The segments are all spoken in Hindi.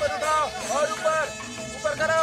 ऊपर उठाओ और ऊपर ऊपर करो।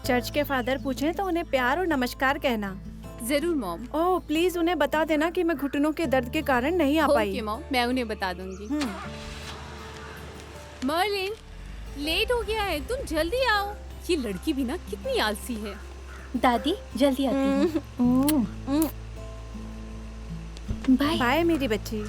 चर्च के फादर पूछें तो उन्हें प्यार और नमस्कार कहना। जरूर मॉम। ओह प्लीज उन्हें बता देना कि मैं घुटनों के दर्द के कारण नहीं आ पाई। ओके मॉम, मैं उन्हें बता दूंगी। मर्लिन, लेट हो गया है, तुम जल्दी आओ। ये लड़की भी ना कितनी आलसी है। दादी जल्दी आती हूँ। बाय। बाय मेरी बच्ची।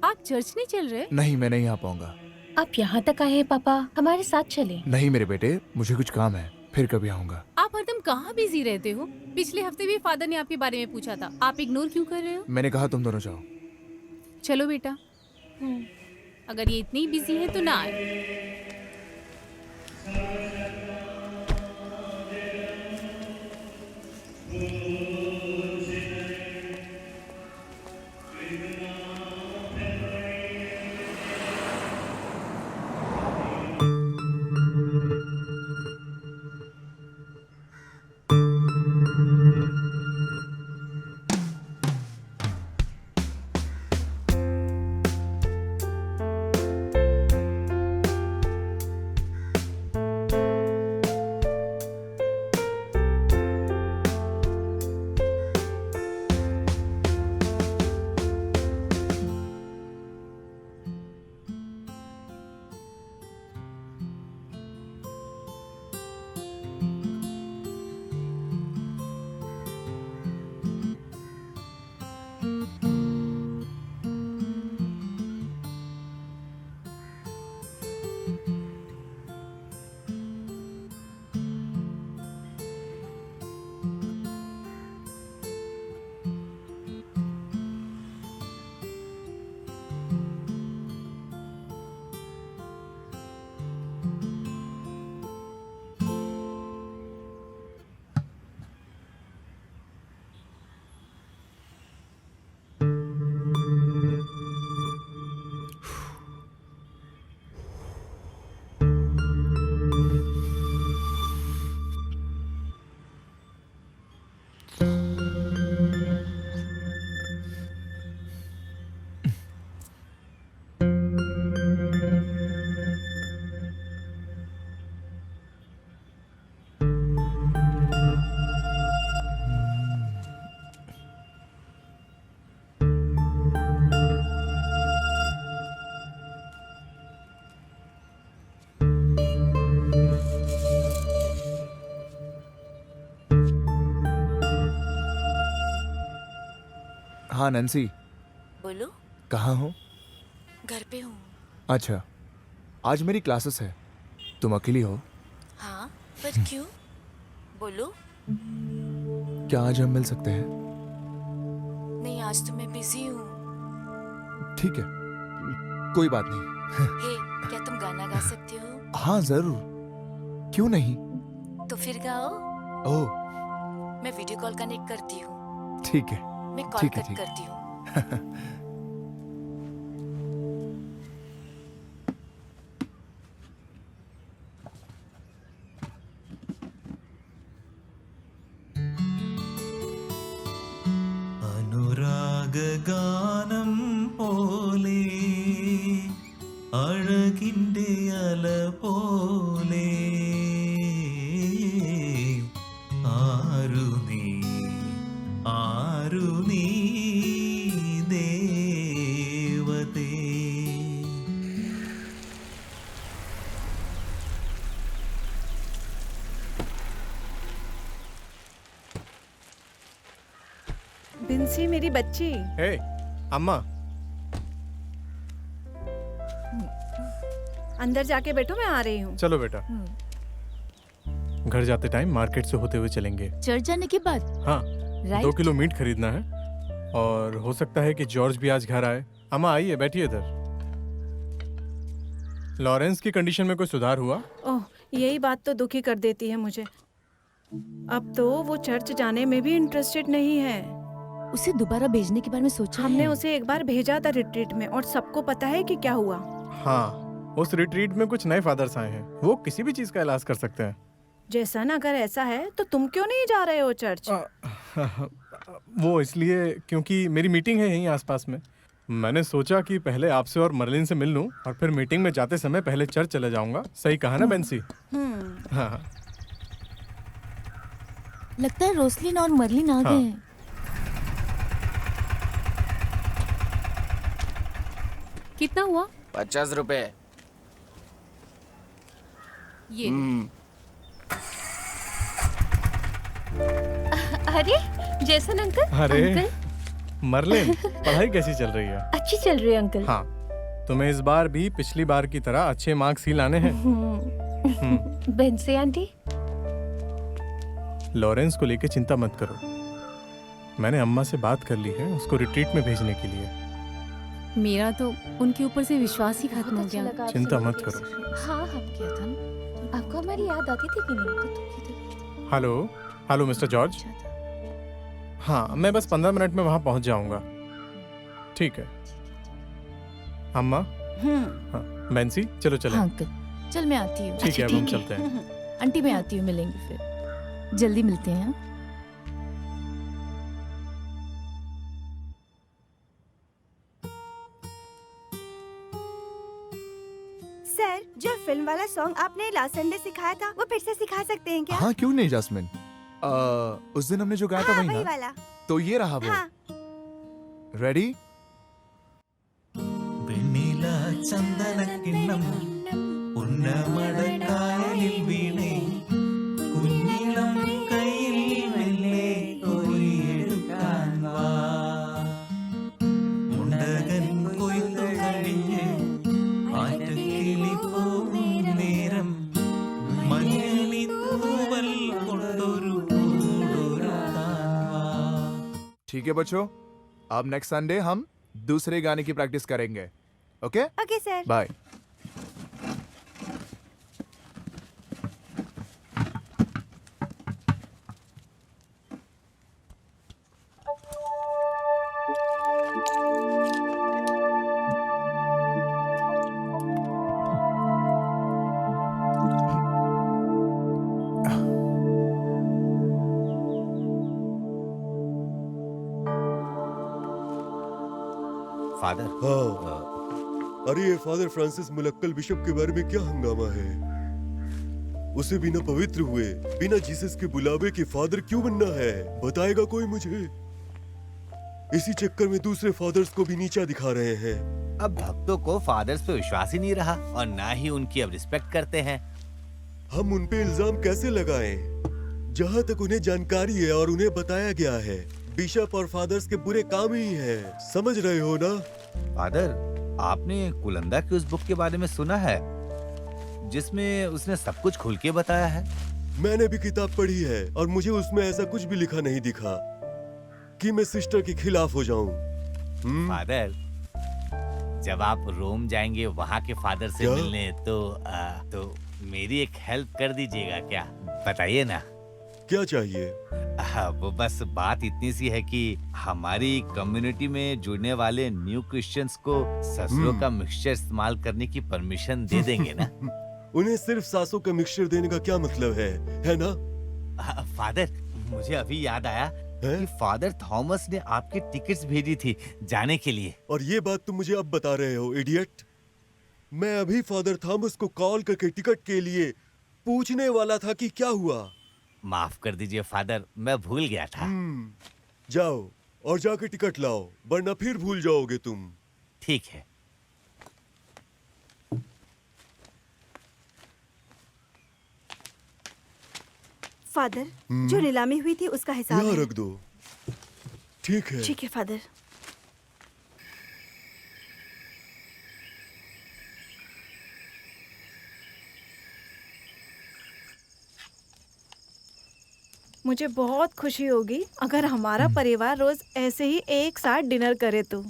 आप चर्च नहीं चल रहे? नहीं, मैं नहीं आ पाऊंगा। आप यहाँ तक आए हैं पापा, हमारे साथ चले। नहीं मेरे बेटे, मुझे कुछ काम है, फिर कभी आऊंगा। आप हरदम कहाँ बिजी रहते हो? पिछले हफ्ते भी फादर ने आपके बारे में पूछा था, आप इग्नोर क्यों कर रहे हो? मैंने कहा तुम दोनों जाओ। चलो बेटा, अगर ये इतनी बिजी है तो ना आए। हाँ नैन्सी, बोलो। कहाँ हो? घर पे हूँ। अच्छा, आज मेरी क्लासेस है, तुम अकेली हो? हाँ, पर क्यों? बोलो। क्या आज हम मिल सकते हैं? नहीं, आज तो मैं बिजी हूँ। ठीक है, कोई बात नहीं। हे, क्या तुम गाना गा सकते हो? हाँ जरूर, क्यों नहीं? तो फिर गाओ। ओह मैं वीडियो कॉल कनेक्ट करती हूँ। ठीक है। मैं कॉल ठीक है, कट ठीक है। करती हूँ। അനുരാഗഗാനം പോലെ അഴകിൻ്റെ അല പോലെ ആരു നീ ദേവതേ. बिंसी मेरी बच्ची, हे अम्मा, अंदर जाके बैठो, मैं आ रही हूँ। चलो बेटा। घर जाते टाइम मार्केट से होते हुए चलेंगे। चर्च जाने के बाद? हाँ, राइट। 2 किलो मीट खरीदना है और हो सकता है कि जॉर्ज भी आज घर आए। अम्मा आइए, बैठिए इधर। लॉरेंस की कंडीशन में कोई सुधार हुआ? ओह, यही बात तो दुखी कर देती है मुझे। अब तो वो चर्च जाने में भी इंटरेस्टेड नहीं है। उसे दोबारा भेजने के बारे में सोचा हमने है? उसे एक बार भेजा था रिट्रीट में और सबको पता है कि क्या हुआ। हाँ, उस रिट्रीट में कुछ नए फादर्स आए हैं, वो किसी भी चीज का इलाज कर सकते हैं। जैसन अगर ऐसा है तो तुम क्यों नहीं जा रहे हो चर्च? वो इसलिए क्योंकि मेरी मीटिंग है यहीं आसपास में। मैंने सोचा कि पहले आपसे और मर्लिन से मिल लूं और फिर मीटिंग में जाते समय पहले चर्च चले जाऊंगा। सही कहा ना बेंसी? हाँ हाँ। लगता है रोसलिन और मर्लिन आ गए हैं। कितना हुआ? 50 रुपए। ये अरे जैसन अंकल। अरे अंकल मर्लिन, पढ़ाई कैसी चल रही है? अच्छी चल रही है अंकल। हाँ, तुम्हें इस बार भी पिछली बार की तरह अच्छे मार्क्स ही लाने हैं। बेंसी आंटी, लॉरेंस को लेके चिंता मत करो, मैंने अम्मा से बात कर ली है उसको रिट्रीट में भेजने के लिए। मेरा तो उनके ऊपर से विश्वास ही खत्म हो अच्छा गया। लगा आपसे चिंता मिलके। मत करो। हाँ, हम किया था ना। आपको हमारी याद आती थी कि नहीं? तो हेलो हेलो मिस्टर जॉर्ज। हाँ, मैं बस 15 मिनट में वहाँ पहुँच जाऊँगा। ठीक है अम्मा। हाँ, बेंसी चलो चलें। हाँ अंकल, चल मैं आती हूँ। ठीक है, अब हम चलते हैं। आंटी मैं आती हूँ, मिलेंगे फिर। जल्दी मिलते हैं। सर, जो फिल्म वाला सॉन्ग आपने लास्ट संडे सिखाया था वो फिर से सिखा सकते हैं क्या? हाँ क्यों नहीं जास्मिन, उस दिन हमने जो गाया था हाँ, वही वही ना? वाला। तो ये रहा वो। हाँ। रेडी? വെണ്ണില ചന്ദനക്കിണ്ണം ഉന്നമടക്കായലിൽ വീണേ കുഞ്ഞിളം കയ്യിൽ മെല്ലെ കോരിയെടുക്കാൻ വാ മുണ്ടകൻ കൊയ്തു കഴിഞ്ഞ് ആറ്റക്കിളി പോകും നേരം മഞ്ഞളി തൂവൽ കൊണ്ടൊരു കൂടൊരുക്കാൻ വാ. ठीक है बच्चों, अब नेक्स्ट संडे हम दूसरे गाने की प्रैक्टिस करेंगे। Okay okay sir. Bye. Father. हाँ, अरे ये फादर फ्रांसिस मुलक्कल बिशप के बारे में क्या हंगामा है? उसे बिना पवित्र हुए, बिना जीसस के बुलावे के फादर क्यों बनना है? बताएगा कोई मुझे? इसी चक्कर में दूसरे फादर्स को भी नीचा दिखा रहे हैं। अब भक्तों को फादर्स पे विश्वास ही नहीं रहा और ना ही उनकी अब रिस्पेक्ट करते हैं। हम उन पे इल्जाम कैसे लगाएं? जहाँ तक उन्हें जानकारी है और उन्हें बताया गया है बिशप और फादर्स के बुरे काम ही हैं, समझ रहे हो ना? फादर, आपने कुलंदा की उस बुक के बारे में सुना है जिसमें उसने सब कुछ खुल के बताया है? मैंने भी किताब पढ़ी है और मुझे उसमें ऐसा कुछ भी लिखा नहीं दिखा कि मैं सिस्टर के खिलाफ हो जाऊं। फादर, जब आप रोम जाएंगे वहाँ के फादर से क्या? मिलने तो मेरी एक हेल्प कर दीजिएगा क्या? बताइए ना। क्या चाहिए? वो बस बात इतनी सी है कि हमारी कम्युनिटी में जुड़ने वाले न्यू क्रिश्चियंस को ससुरों का मिक्सचर इस्तेमाल करने की परमिशन दे देंगे ना? उन्हें सिर्फ सासों का मिक्सचर देने का क्या मतलब है ना? फादर, मुझे अभी याद आया कि फादर थॉमस ने आपकी टिकट्स भेजी थी जाने के लिए। और ये बात तुम मुझे अब बता रहे हो, इडियट? मैं अभी फादर थॉमस को कॉल करके टिकट के लिए पूछने वाला था कि क्या हुआ। माफ कर दीजिए फादर, मैं भूल गया था। जाओ और जाके टिकट लाओ, वरना फिर भूल जाओगे तुम। ठीक है। फादर, जो नीलामी हुई थी उसका हिसाब यहाँ है। रख दो। ठीक है। ठीक है फादर। मुझे बहुत खुशी होगी अगर हमारा परिवार रोज ऐसे ही एक साथ डिनर करे तो।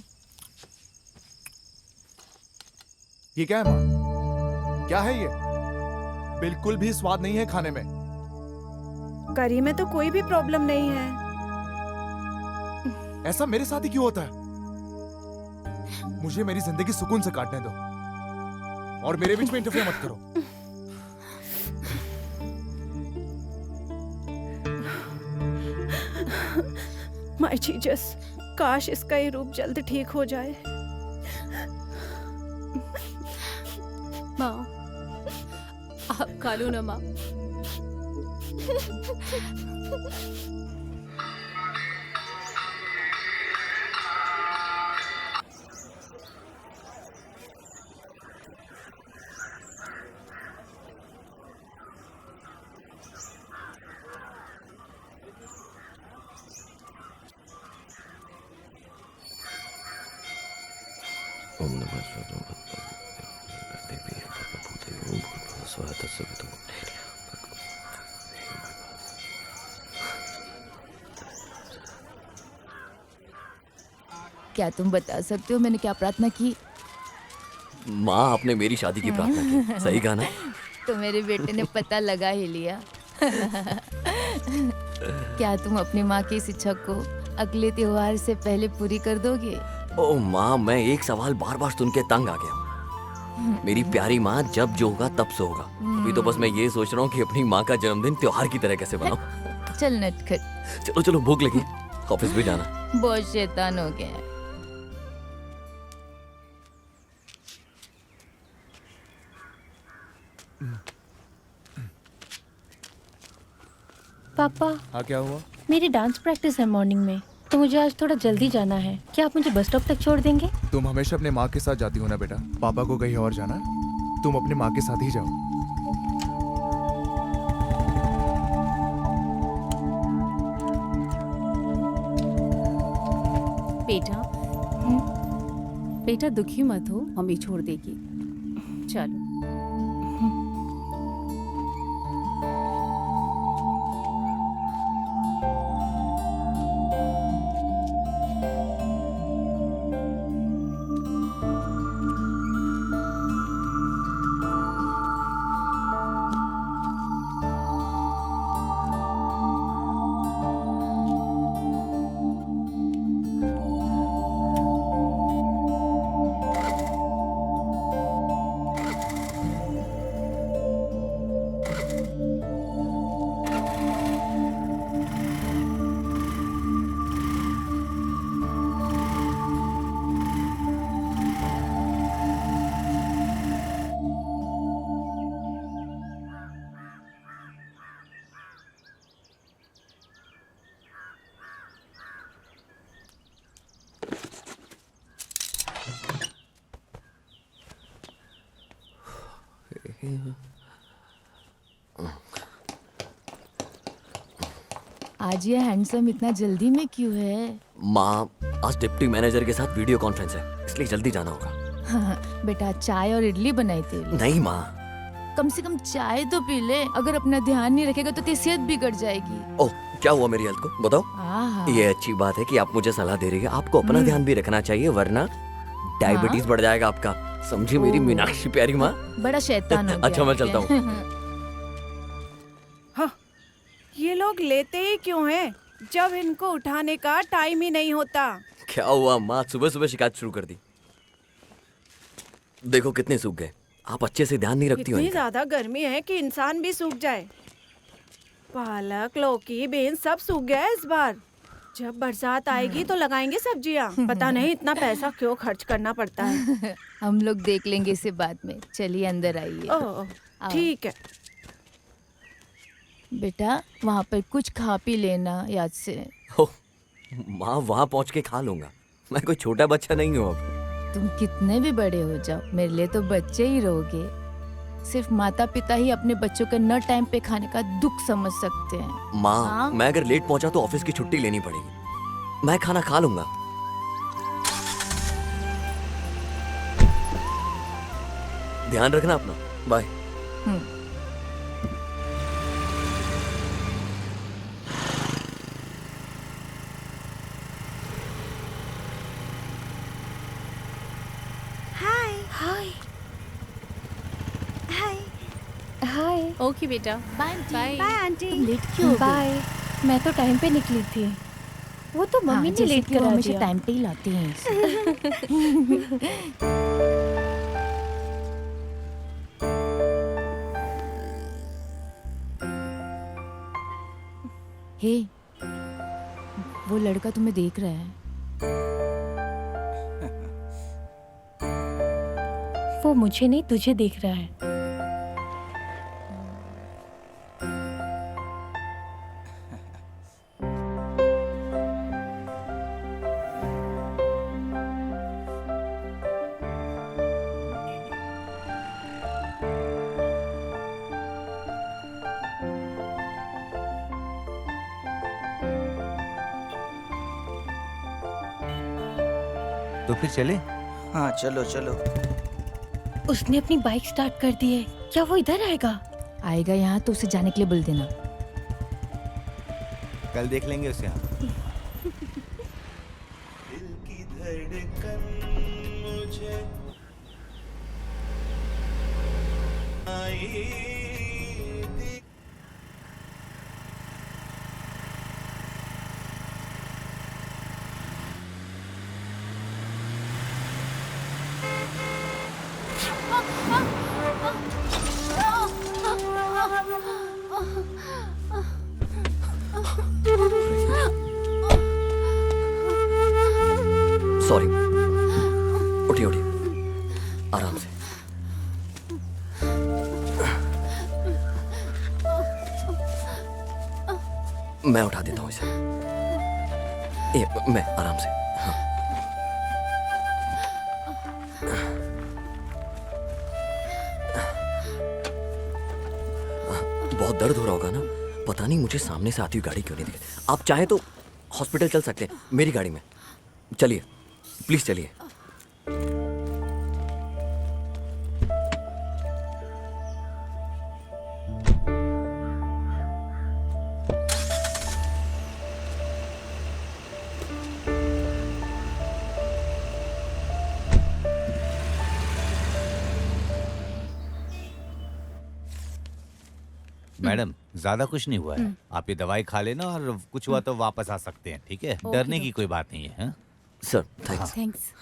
ये क्या है माँ? क्या है ये? बिल्कुल भी स्वाद नहीं है खाने में। करी में तो कोई भी प्रॉब्लम नहीं है। ऐसा मेरे साथ ही क्यों होता है? मुझे मेरी जिंदगी सुकून से काटने दो और मेरे बीच में इंटरफेयर मत करो। माय जीसस, काश इसका ये रूप जल्द ठीक हो जाए। माँ, आप खा लो ना माँ। ओम नमः क्या तुम बता सकते हो मैंने क्या प्रार्थना की? माँ, आपने मेरी शादी की प्रार्थना की, सही कहा ना? तो मेरे बेटे ने पता लगा ही लिया। क्या तुम अपनी माँ की इस इच्छा को अगले त्योहार से पहले पूरी कर दोगे? ओ माँ, मैं एक सवाल बार बार सुन के तंग आ गया। मेरी प्यारी माँ, जब जो होगा तब सो होगा। अभी तो बस मैं ये सोच रहा हूँ कि अपनी माँ का जन्मदिन त्योहार की तरह कैसे बनाऊं। चल नटखट। चलो चलो, भूख लगी, ऑफिस भी जाना। बहुत शैतान हो गया है। पापा, हाँ, क्या हुआ? मेरी डांस प्रैक्टिस है मॉर्निंग में, तो मुझे आज थोड़ा जल्दी जाना है। क्या आप मुझे बस स्टॉप तक छोड़ देंगे? तुम हमेशा अपने माँ के साथ जाती हो ना बेटा। पापा को कहीं और जाना है, तुम अपने माँ के साथ ही जाओ। बेटा, बेटा दुखी मत हो, मम्मी छोड़ देगी। चलो। आज ये हैंडसम इतना जल्दी में क्यों है? माँ, आज डिप्टी मैनेजर के साथ वीडियो कॉन्फ्रेंस है, इसलिए जल्दी जाना होगा। बेटा चाय और इडली बनाई थी। नहीं माँ। कम से कम चाय तो पी ले। अगर अपना ध्यान नहीं रखेगा तो तेरी सेहत बिगड़ जाएगी। ओह, क्या हुआ मेरी हेल्थ को बताओ। आहा। ये अच्छी बात है कि आप मुझे सलाह दे रही है। आपको अपना ध्यान भी रखना चाहिए, वरना डायबिटीज बढ़ जाएगा आपका। समझी मेरी मीनाक्षी प्यारी माँ। बड़ा शैतान हो गया। अच्छा मैं चलता हूँ। हाँ, ये लोग लेते ही क्यों हैं जब इनको उठाने का टाइम ही नहीं होता। क्या हुआ माँ, सुबह सुबह शिकायत शुरू कर दी। देखो कितने सूख गए। आप अच्छे से ध्यान नहीं रखती हो इतनी इनका। ज्यादा गर्मी है कि इंसान भी सूख जाए। पालक, लौकी, बेन सब सूख गया है इस बार। जब बरसात आएगी तो लगाएंगे सब्जियां। पता नहीं इतना पैसा क्यों खर्च करना पड़ता है। हम लोग देख लेंगे इसे बाद में। चलिए अंदर आइए। ओह, ठीक है। बेटा वहाँ पर कुछ खा पी लेना याद से। ओह, माँ वहाँ पहुँच के खा लूंगा। मैं कोई छोटा बच्चा नहीं हूँ अब। तुम कितने भी बड़े हो जाओ, मेरे लिए तो बच्चे ही रहोगे। सिर्फ माता पिता ही अपने बच्चों के न टाइम पे खाने का दुख समझ सकते हैं। माँ, हाँ? मैं अगर लेट पहुंचा तो ऑफिस की छुट्टी लेनी पड़ेगी। मैं खाना खा लूंगा। ध्यान रखना अपना। Bye. Hi hi hi hi. Okay बेटा, बाय बाय। Bye aunty. तुम लेट क्यों हो गई? बाय। मैं तो टाइम पे निकली थी। वो तो मम्मी ने लेट करा हमेशा दिया। टाइम पे ही लाती हैं। हे, वो लड़का तुम्हें देख रहा है। वो मुझे नहीं तुझे देख रहा है। तो फिर चले। हाँ चलो चलो। उसने अपनी बाइक स्टार्ट कर दी है। क्या वो इधर आएगा? आएगा यहाँ तो उसे जाने के लिए बोल देना। कल देख लेंगे उसे यहाँ। दिल की धड़कन मुझे आई दी। सॉरी। उठिए उठिए, आराम से। मैं उठा देता हूँ इसे। मैं आराम से। हाँ। बहुत दर्द हो रहा होगा ना। पता नहीं मुझे सामने से आती हुई गाड़ी क्यों नहीं दिखी। आप चाहें तो हॉस्पिटल चल सकते हैं मेरी गाड़ी में। चलिए प्लीज चलिए। मैडम ज्यादा कुछ नहीं हुआ है। आप ये दवाई खा लेना और कुछ हुआ तो वापस आ सकते हैं, ठीक है? डरने की कोई बात नहीं है। हाँ? Sir thanks. थैंक्स।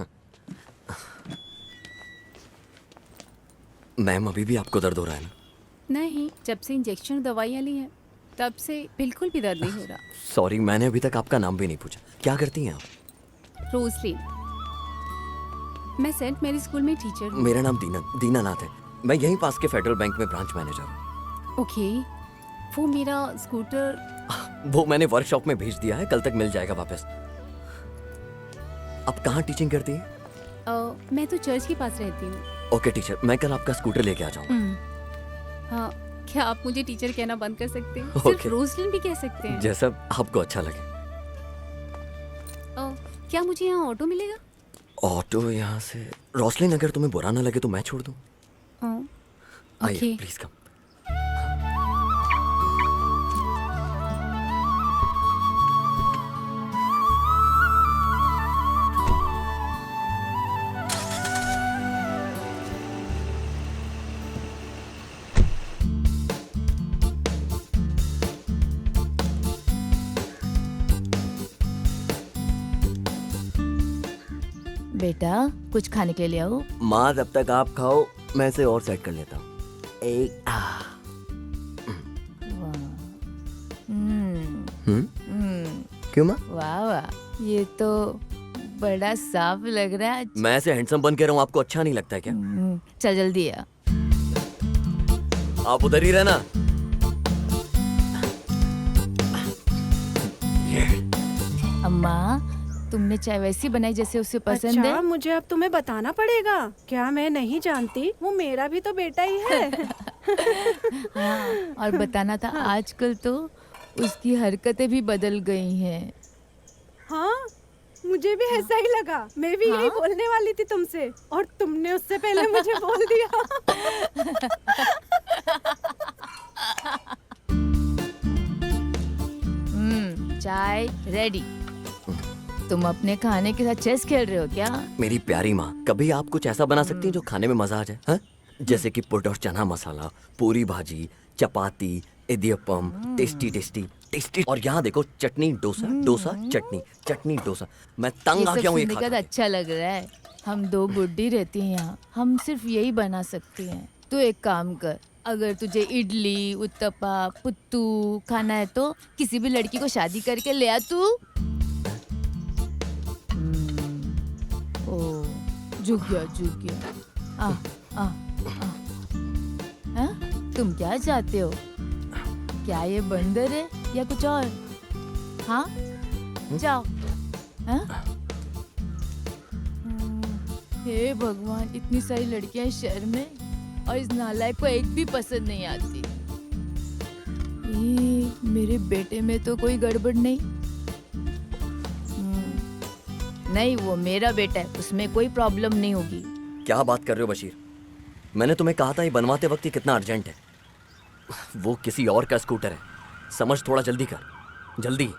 मैम अभी भी आपको दर्द हो रहा है ना? नहीं, जब से इंजेक्शन दवाइयाँ ली हैं तब से बिल्कुल भी दर्द नहीं हो रहा। सॉरी, मैंने अभी तक आपका नाम भी नहीं पूछा। क्या करती हैं आप? रोजलिन, मैं सेंट मैरी स्कूल में टीचर हूँ। मेरा नाम दीनानाथ है। मैं यहीं पास के फेडरल बैंक में ब्रांच मैनेजर हूँ। ओके, वो मेरा स्कूटर वो मैंने वर्कशॉप में भेज दिया है, कल तक मिल जाएगा वापस। आप कहाँ टीचिंग करती हैं? मैं तो चर्च के पास रहती हूँ। ओके टीचर, मैं कल आपका स्कूटर लेके आ जाऊंगा। हाँ, क्या आप मुझे टीचर कहना बंद कर सकते हैं? सिर्फ Okay. रोजलिन भी कह सकते हैं। जैसा आपको अच्छा लगे। क्या मुझे यहाँ ऑटो मिलेगा? ऑटो यहाँ से रोसलिन, अगर तुम्हें बुरा ना लगे तो मैं छोड़ दूँ। आइए ओके। Please come. बेटा कुछ खाने के लिए आओ। माँ जब तक आप खाओ मैं इसे और सेट कर लेता हूँ। एक क्यों माँ? वाह वाह, ये तो बड़ा साफ लग रहा है। मैं ऐसे हैंडसम बन के रहा हूँ, आपको अच्छा नहीं लगता है क्या? चल जल्दी आ। आप उधर ही रहना। अम्मा तुमने चाय वैसी बनाई जैसे उसे पसंद अच्छा, है। मुझे अब तुम्हें बताना पड़ेगा। क्या मैं नहीं जानती? वो मेरा भी तो बेटा ही है। हाँ, और बताना था आजकल तो उसकी हरकतें भी बदल गई हैं। हाँ, मुझे भी ऐसा ही लगा। मैं भी यही बोलने वाली थी तुमसे, और तुमने उससे पहले मुझे बोल दिया। चाय रेडी। तुम अपने खाने के साथ चेस खेल रहे हो क्या? मेरी प्यारी माँ, कभी आप कुछ ऐसा बना सकती हैं जो खाने में मजा आ जाए? हाँ? जैसे कि पुट और चना मसाला, पूरी भाजी, चपाती, इडियप्पम, टेस्टी टेस्टी टेस्टी। और यहाँ देखो चटनी डोसा, डोसा चटनी, चटनी डोसा। मैं तंग आ गया हूँ ये सुनने खा का खा के। अच्छा लग रहा है। हम दो बुड्ढी रहती हैं यहाँ, हम सिर्फ यही बना सकती हैं। तू एक काम कर, अगर तुझे इडली, उत्तपा, पुत्तू खाना है तो किसी भी लड़की को शादी करके ले आ तू। ओ, झुक गया। आ, आ, आ। हाँ? तुम क्या चाहते हो? क्या ये बंदर है या कुछ और? हाँ, जाओ। हाँ? हे भगवान, इतनी सारी लड़कियां इस शहर में और इस नालायक को एक भी पसंद नहीं आती। मेरे बेटे में तो कोई गड़बड़ नहीं। नहीं, वो मेरा बेटा है, उसमें कोई प्रॉब्लम नहीं होगी। क्या बात कर रहे हो बशीर? मैंने तुम्हें कहा था ये बनवाते वक्त ही कितना अर्जेंट है। वो किसी और का स्कूटर है, समझ थोड़ा जल्दी कर, जल्दी।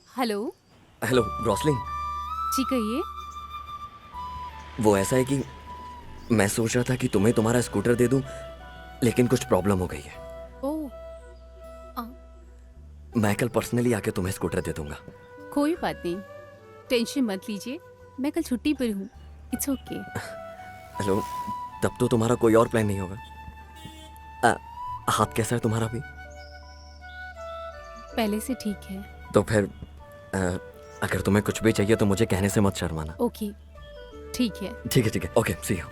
हेलो। हेलो रोसलिन, जी कहिए। वो ऐसा है कि मैं सोच रहा था कि तुम्हें तुम्हारा स्कूटर दे दूं, लेकिन कुछ प्रॉब्लम हो गई है। ओह, मैं कल पर्सनली आके तुम्हें स्कूटर दे दूंगा। कोई बात नहीं, टेंशन मत लीजिए, मैं कल छुट्टी पर हूँ। It's okay. हेलो, तब तो तुम्हारा कोई और प्लान नहीं होगा। हाथ कैसा है तुम्हारा भी? पहले से ठीक है। तो फिर अगर तुम्हें कुछ भी चाहिए तो मुझे कहने से मत शर्माना। ओके, ठीक है। ठीक है ठीक है, ओके, सी यू।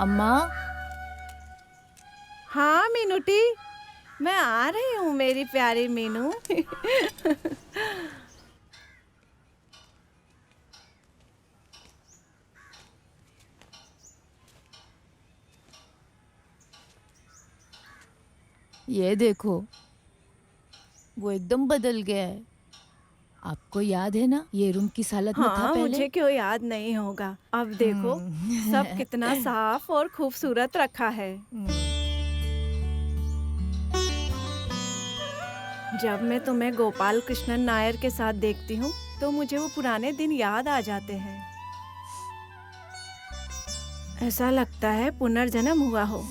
अम्मा। हाँ मीनूटी, मैं आ रही हूँ मेरी प्यारी मीनू। ये देखो, वो एकदम बदल गया है। आपको याद है ना ये रूम किस हालत में था हाँ, पहले? मुझे क्यों याद नहीं होगा। अब देखो सब कितना साफ और खूबसूरत रखा है। जब मैं तुम्हें गोपाल कृष्णन नायर के साथ देखती हूँ तो मुझे वो पुराने दिन याद आ जाते हैं। ऐसा लगता है पुनर्जन्म हुआ हो।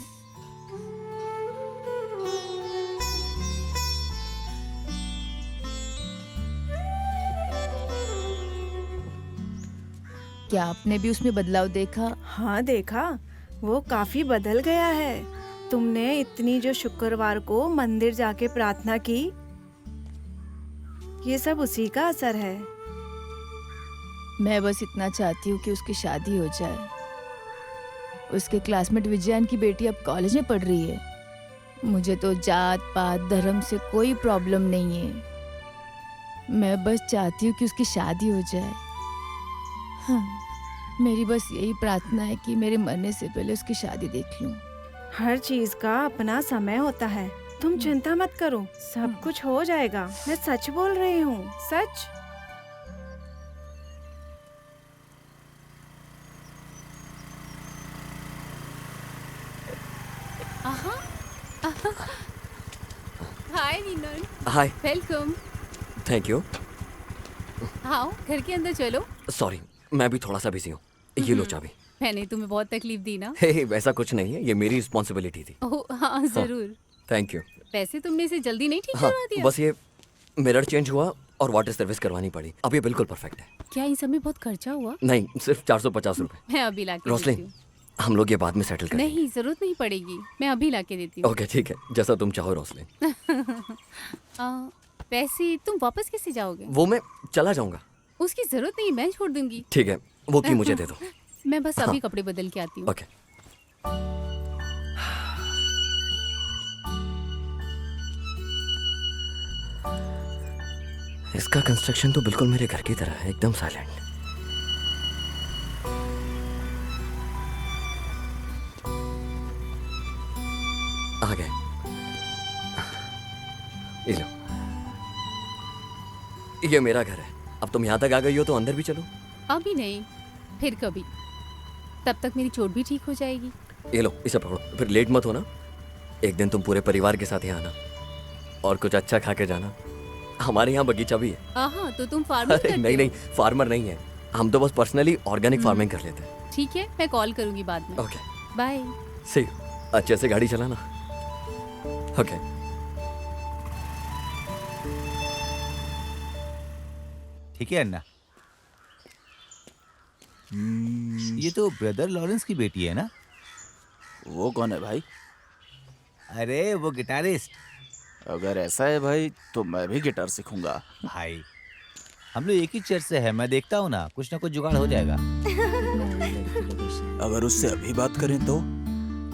क्या आपने भी उसमें बदलाव देखा? हाँ देखा, वो काफी बदल गया है। तुमने इतनी जो शुक्रवार को मंदिर जाके प्रार्थना की, ये सब उसी का असर है। मैं बस इतना चाहती हूँ कि उसकी शादी हो जाए। उसके क्लासमेट विजयान की बेटी अब कॉलेज में पढ़ रही है। मुझे तो जात पात धर्म से कोई प्रॉब्लम नहीं है। मैं बस चाहती हूँ कि उसकी शादी हो जाए। हाँ, मेरी बस यही प्रार्थना है कि मेरे मरने से पहले उसकी शादी देख लूँ। हर चीज का अपना समय होता है, तुम चिंता मत करो, सब कुछ हो जाएगा। मैं सच बोल रही हूँ, सच। हाय नीनन। हाय। वेलकम। Thank you. आओ घर के अंदर चलो। सॉरी, मैं भी थोड़ा सा बिजी हूँ। ये लो चाबी। मैंने तुम्हें बहुत तकलीफ दी ना? हे, वैसा कुछ नहीं है, ये मेरी रिस्पॉन्सिबिलिटी थी। ओह हाँ जरूर। Thank you. वैसे तुमने इसे जल्दी नहीं ठीक हाँ, करवा दिया? बस ये मिरर चेंज हुआ और वाटर सर्विस करवानी पड़ी। अब ये बिल्कुल परफेक्ट है। क्या इन सब में बहुत खर्चा हुआ? नहीं, सिर्फ 450 रुपए। मैं अभी ला के देती रोसलिन, हूँ। हम लोग ये बाद में सेटल करेंगे। नहीं जरूरत नहीं पड़ेगी, मैं अभी ला के देती हूँ। ओके ठीक है, जैसा तुम चाहो रोसलिन। वैसे तुम वापस कैसे जाओगे? वो मैं चला जाऊंगा। उसकी जरूरत नहीं, मैं छोड़ दूंगी। ठीक है, वो की मुझे दे दो। मैं बस अभी हाँ। कपड़े बदल के आती हूँ। ओके। इसका कंस्ट्रक्शन तो बिल्कुल मेरे घर की तरह है, एकदम साइलेंट। आ गए। ये लो, ये मेरा घर है। अब तुम यहाँ तक आ गई हो तो अंदर भी चलो। अभी नहीं, फिर कभी। तब तक मेरी चोट भी ठीक हो जाएगी। ये लो, इसे पकड़ो, फिर लेट मत होना। एक दिन तुम पूरे परिवार के साथ यहाँ आना और कुछ अच्छा खा के जाना। हमारे यहाँ बगीचा भी है। हाँ तो तुम फार्मिंग अरे करते नहीं हो? नहीं, फार्मर नहीं है हम तो, बस पर्सनली ऑर्गेनिक फार्मिंग कर लेते हैं। ठीक है, मैं कॉल करूंगी बाद में। Okay bye. सी, अच्छे से गाड़ी चलाना। ओके। ठीक है अन्ना। ये तो ब्रदर लॉरेंस की बेटी है ना? वो कौन है भाई? अरे वो गिटारिस्ट। अगर ऐसा है भाई तो मैं भी गिटार सीखूंगा। भाई हम लोग एक ही चर्च से है, मैं देखता हूँ ना कुछ जुगाड़ हो जाएगा। अगर उससे अभी बात करें तो?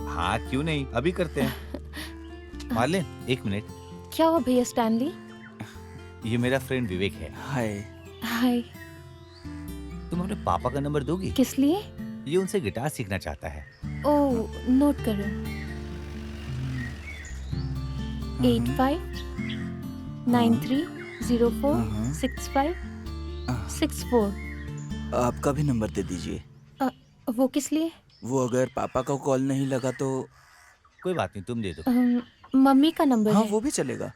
हाँ क्यों नहीं, अभी करते हैं। मार्लिन एक मिनट। क्या हुआ भैया स्टैनली? ये मेरा फ्रेंड विवेक है। हाय। हाय। तुम अपने पापा का नंबर दोगी? किस लिए? ये उनसे गिटार सीखना चाहता है। ओह, नोट करो। 8593046564। आपका भी नंबर दे दीजिए। वो किस लिए? वो अगर पापा को कॉल नहीं लगा तो? कोई बात नहीं, तुम दे दो। मम्मी का नंबर हाँ है। वो भी चलेगा।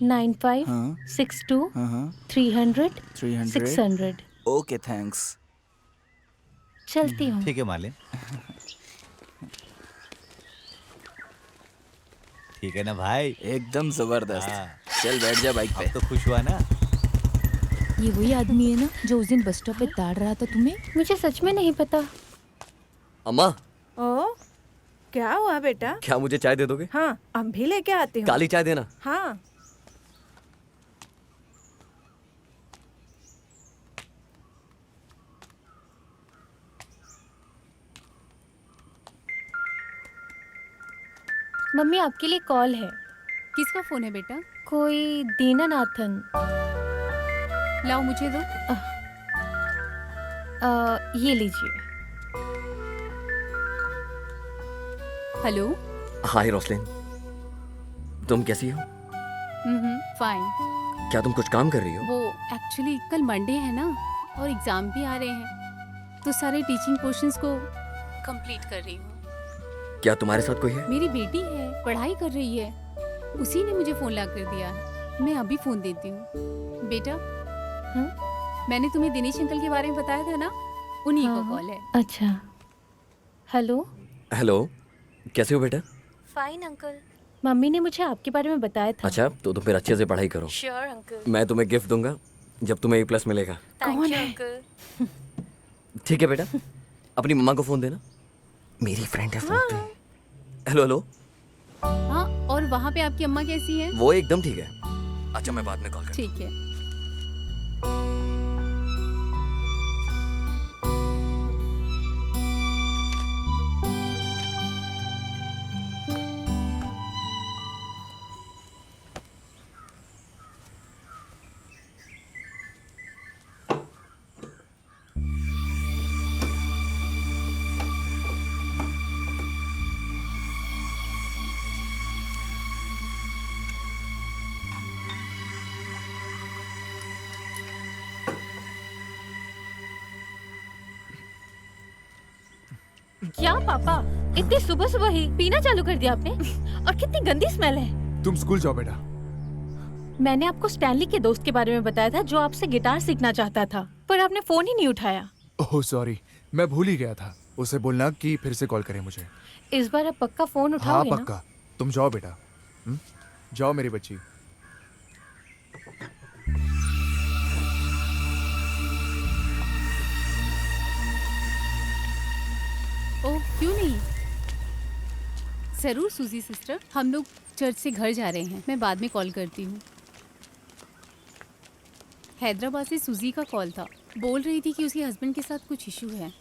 9562300600। Okay thanks. चलती हूँ। ठीक है मालिन। ठीक है ना भाई? एकदम जबरदस्त। चल बैठ जा बाइक पे। अब तो खुश हुआ ना? ये वही आदमी है ना जो उस दिन बस स्टॉप पे ताड़ रहा था तुम्हें? मुझे सच में नहीं पता। अम्मा, ओ, क्या हुआ बेटा? क्या मुझे चाय दे दोगे? हाँ, अब भी लेके आती हूँ। काली चाय देना। हाँ। मम्मी आपके लिए कॉल है। किसका फोन है बेटा? कोई दीनानाथन। लाओ मुझे दो। ये लीजिए। हेलो। हाय रोसलिन, तुम कैसी हो? फाइन। क्या तुम कुछ काम कर रही हो? वो एक्चुअली कल मंडे है ना और एग्जाम भी आ रहे हैं, तो सारे टीचिंग पोर्शंस को कंप्लीट कर रही हूँ। क्या तुम्हारे साथ कोई है? मेरी बेटी है, पढ़ाई कर रही है, उसी ने मुझे फोन ला कर दिया है। मैं अभी फोन देती हूँ। बेटा, मैंने तुम्हें दिनेश अंकल के बारे में बताया था ना, उन्हीं का कॉल है। अच्छा। हेलो। हेलो, कैसे हो बेटा? Fine uncle. मम्मी ने मुझे आपके बारे में बताया था। अच्छा, तो तुम फिर अच्छे से पढ़ाई करो। Sure uncle. मैं तुम्हें गिफ्ट दूंगा जब तुम्हें A+ मिलेगा। कौन है अंकल? ठीक है बेटा, अपनी मम्मा को फोन देना, मेरी फ्रेंड है फोन पे। Hello hello. हाँ, और वहाँ पे आपकी अम्मा कैसी है? वो एकदम ठीक है। अच्छा, मैं बाद में कॉल करता ठीक है। क्या पापा, इतनी सुबह सुबह ही पीना चालू कर दिया आपने? और कितनी गंदी स्मेल है। तुम स्कूल जाओ बेटा। मैंने आपको स्टैनली के दोस्त के बारे में बताया था जो आपसे गिटार सीखना चाहता था, पर आपने फोन ही नहीं उठाया। ओह सॉरी, मैं भूल ही गया था। उसे बोलना कि फिर से कॉल करे मुझे। इस बार आप पक्का फोन हाँ उठाओगे ना? पक्का। तुम जाओ बेटा। जाओ मेरी बच्ची। ओह क्यों नहीं, जरूर सूजी सिस्टर, हम लोग चर्च से घर जा रहे हैं, मैं बाद में कॉल करती हूँ। हैदराबाद से सूजी का कॉल था, बोल रही थी कि उसके हस्बैंड के साथ कुछ इशू है,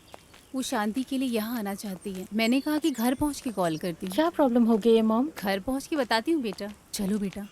वो शांति के लिए यहाँ आना चाहती है। मैंने कहा कि घर पहुँच के कॉल करती हूँ। क्या प्रॉब्लम हो गई है मॉम? घर पहुँच के बताती हूँ बेटा, चलो बेटा।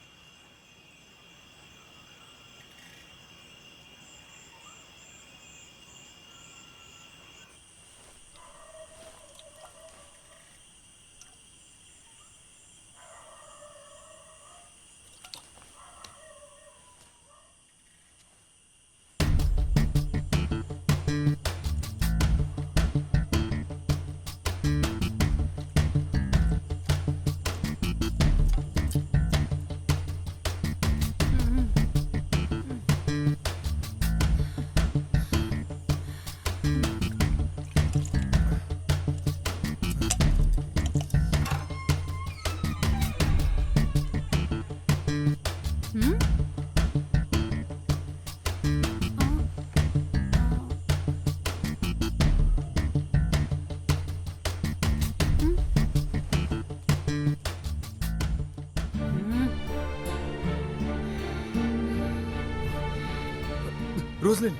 रोजलिन,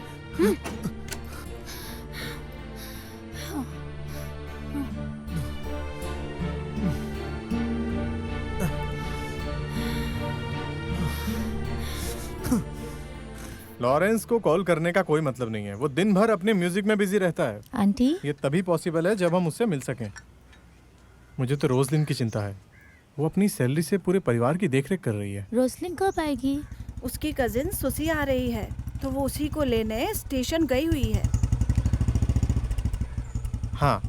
लॉरेंस को कॉल करने का कोई मतलब नहीं है, वो दिन भर अपने म्यूजिक में बिजी रहता है। आंटी, ये तभी पॉसिबल है जब हम उससे मिल सकें। मुझे तो रोजलिन की चिंता है, वो अपनी सैलरी से पूरे परिवार की देखरेख कर रही है। रोसलिन कब आएगी? उसकी कजिन सुसी आ रही है, तो वो उसी को लेने स्टेशन गई हुई है। हाँ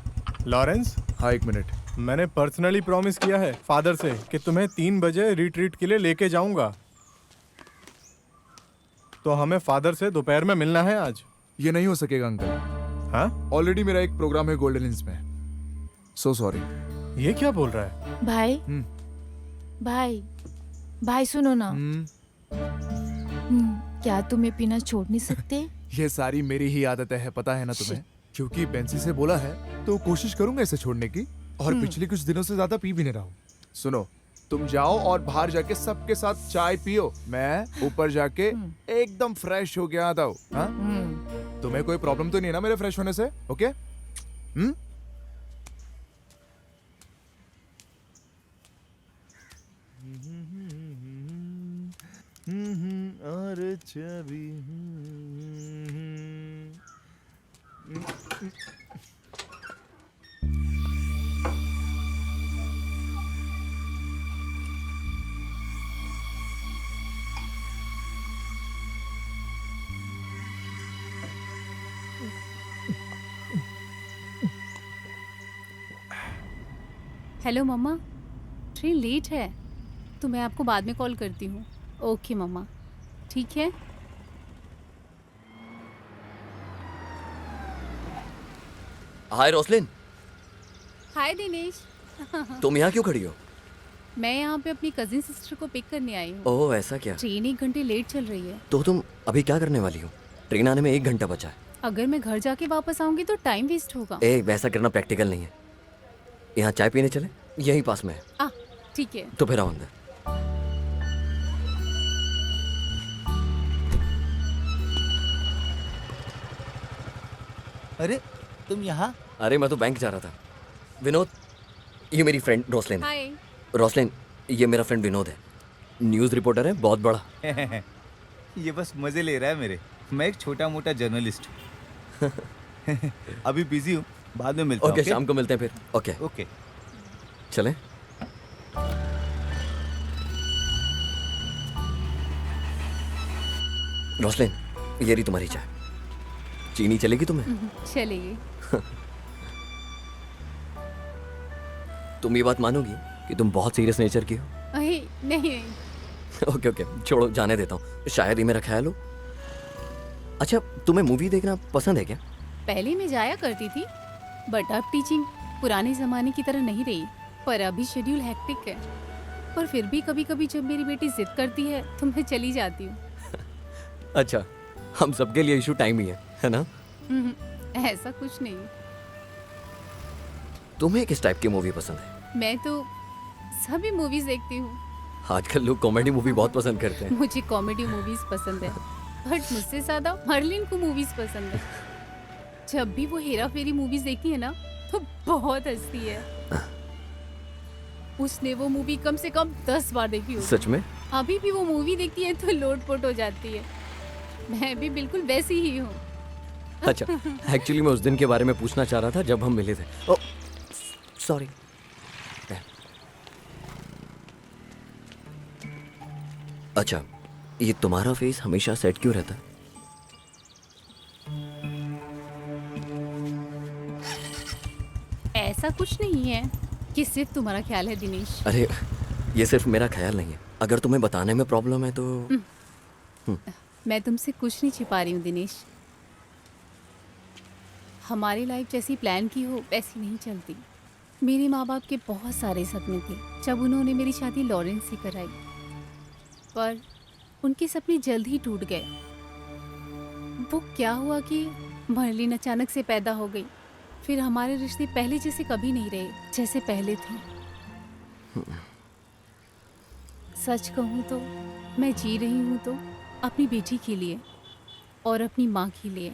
लॉरेंस, हाँ एक मिनट। मैंने पर्सनली प्रॉमिस किया है फादर से कि तुम्हें 3 बजे रिट्रीट के लिए लेके जाऊंगा, तो हमें फादर से दोपहर में मिलना है आज। ये नहीं हो सकेगा अंकल। हाँ? ऑलरेडी मेरा एक प्रोग्राम है गोल्डन हिल्स में। So sorry. ये क्या बोल रहा है? भाई, भाई, भाई सुनो ना। क्या तुम ये पीना छोड़ नहीं सकते? ये सारी मेरी ही आदत है, पता है ना तुम्हें। क्योंकि बेंसी से बोला है तो कोशिश करूंगा इसे छोड़ने की, और पिछले कुछ दिनों से ज्यादा पी भी नहीं रहा हूँ। सुनो, तुम जाओ और बाहर जाके सबके साथ चाय पियो, मैं ऊपर जाके एकदम फ्रेश हो गया आता हूँ। हाँ? तुम्हें कोई प्रॉब्लम तो नहीं है ना मेरे फ्रेश होने से? ओके? और छवि हेलो मम्मा, ट्रेन लेट है तो मैं आपको बाद में कॉल करती हूँ। ओके मम्मा, ठीक है। हाय रोसलिन। हाय दिनेश। तुम यहाँ क्यों खड़ी हो? मैं यहाँ पे अपनी कजिन सिस्टर को पिक करने आई हूँ। ओह ऐसा क्या? ट्रेन 1 घंटे लेट चल रही है। तो तुम अभी क्या करने वाली हो? ट्रेन आने में 1 घंटा बचा है। अगर मैं घर जाके वापस आऊंगी तो टाइम वेस्ट होगा। वैसा करना प्रैक्टिकल नहीं है। यहाँ चाय पीने चले, यहीं पास में है। ठीक है। तो फिर आओ अंदर। अरे तुम यहाँ? अरे मैं तो बैंक जा रहा था। विनोद, ये मेरी फ्रेंड रोसलिन। हाय। रोसलिन, ये मेरा फ्रेंड विनोद है, न्यूज़ रिपोर्टर है बहुत बड़ा। ये बस मजे ले रहा है मेरे। मैं एक छोटा मोटा जर्नलिस्ट हूँ। अभी बिजी हूँ, बाद में मिलते हैं। ओके, शाम को मिलते हैं फिर। ओके ओके, चलें। रोसलिन, ये रही तुम्हारी चाय। चीनी चलेगी तुम्हें? चलेगी। तुम ये बात मानोगी कि तुम बहुत सीरियस नेचर की हो? अरे नहीं नहीं। ओके ओके, छोड़ो, जाने देता हूँ, शायद ही मेरा ख्याल हो। अच्छा, तुम्हें मूवी देखना पसंद है क्या? पहले मैं जाया करती थी, बट अब टीचिंग पुराने जमाने की तरह नहीं रही। पर अभी शेड्यूल हेक्टिक है, पर फिर भी कभी कभी जब मेरी बेटी जिद करती है तो मैं चली जाती हूँ। अच्छा, हम सबके लिए इशू टाइम ही है ना? ऐसा कुछ नहीं। तुम्हें किस टाइप की मूवी पसंद है? मैं तो सभी मूवीज देखती हूँ। आजकल लोग कॉमेडी मूवी बहुत पसंद करते हैं। मुझे कॉमेडी मूवीज पसंद है, बट मुझसे ज्यादा मर्लिन को मूवीज पसंद है। जब भी वो हेरा फेरी मूवीज देखती है ना तो बहुत हंसती है। उसने वो मूवी कम से कम 10 बार देखी होगी। सच में? अभी भी वो मूवी देखती है तो लोटपोट हो जाती है। मैं भी बिल्कुल वैसी ही हूँ। अच्छा, एक्चुअली मैं उस दिन के बारे में पूछना चाह रहा था जब हम मिले थे। ओह, सॉरी। अच्छा, ये तुम्हारा फेस हमेशा सेट क्यों रहता है? ऐसा कुछ नहीं है कि सिर्फ तुम्हारा ख्याल है दिनेश। अरे, ये सिर्फ मेरा ख्याल नहीं है। अगर तुम्हें बताने में प्रॉब्लम है तो मैं तुमसे कुछ नहीं छिपा रही हूँ दिनेश। हमारी लाइफ जैसी प्लान की हो वैसी नहीं चलती। मेरे माँ बाप के बहुत सारे सपने थे जब उन्होंने मेरी शादी लॉरेंस से कराई, पर उनके सपने जल्द ही टूट गए। वो क्या हुआ कि मर्लिन अचानक से पैदा हो गई। फिर हमारे रिश्ते पहले जैसे कभी नहीं रहे जैसे पहले थे। सच कहूँ तो मैं जी रही हूँ तो अपनी बेटी के लिए और अपनी माँ के लिए।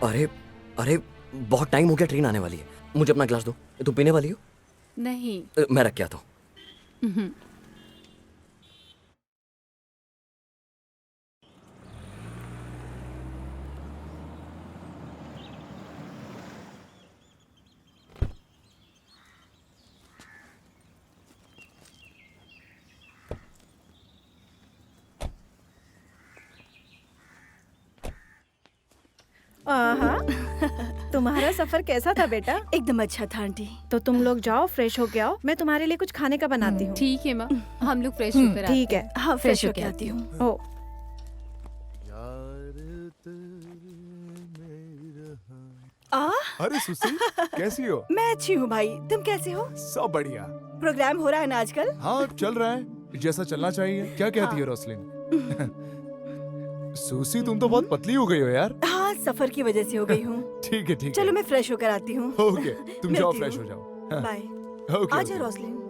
अरे अरे, बहुत टाइम हो गया, ट्रेन आने वाली है। मुझे अपना ग्लास दो। तुम पीने वाली हो? नहीं। मैं रख के आता हूँ। आहा, तुम्हारा सफर कैसा था बेटा? एकदम अच्छा था आंटी। तो तुम लोग जाओ, फ्रेश हो के आओ, मैं तुम्हारे लिए कुछ खाने का बनाती हूँ। ठीक है माँ, हम लोग फ्रेश होकर आते ठीक है। हाँ, फ्रेश होके आती हूँ। ओ, अरे सुशील, कैसी हो? मैं अच्छी हूँ भाई, तुम कैसे हो? सब बढ़िया। प्रोग्राम हो रहा है ना आजकल? हाँ, चल रहा है जैसा चलना चाहिए। क्या कहती है रोसलिन? सुसी, तुम तो बहुत पतली हो गई हो यार। हाँ, सफर की वजह से हो गई हूँ। ठीक है, ठीक है। चलो मैं फ्रेश होकर आती हूँ। ओके, तुम जाओ, मिलती फ्रेश हूँ। हो जाओ। बाय। ओके, आजा ओके। रोसलिन।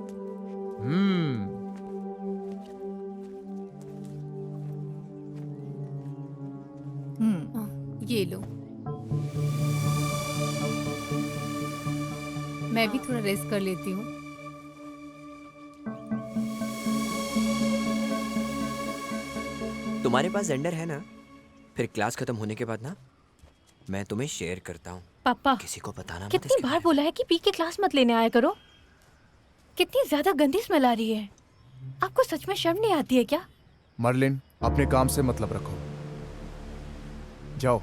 ये लो। मैं भी थोड़ा रेस्ट कर लेती हूँ। तुम्हारे पास जेंडर है ना? फिर क्लास खत्म होने के बाद ना मैं तुम्हें शेयर करता हूँ। पापा, किसी को बताना मत कितनी इसके बार बोला है कि पी के क्लास मत लेने आया करो। कितनी ज्यादा गंदी स्मेल आ रही है। आपको सच में शर्म नहीं आती है क्या? मर्लिन, अपने काम से मतलब रखो। जाओ,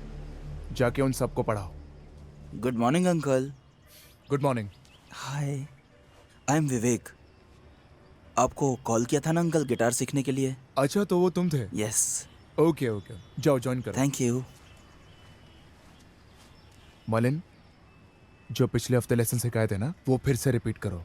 जाके उन सबको पढ़ाओ। Good morning uncle. Good morning. Hi, I am Vivek. आपको कॉल किया था ना अंकल गिटार सीखने के लिए? अच्छा, तो वो तुम थे? यस। ओके ओके, जाओ ज्वाइन करो। Thank you. मलिन, जो पिछले हफ्ते लेसन सिखाए थे ना, वो फिर से रिपीट करो।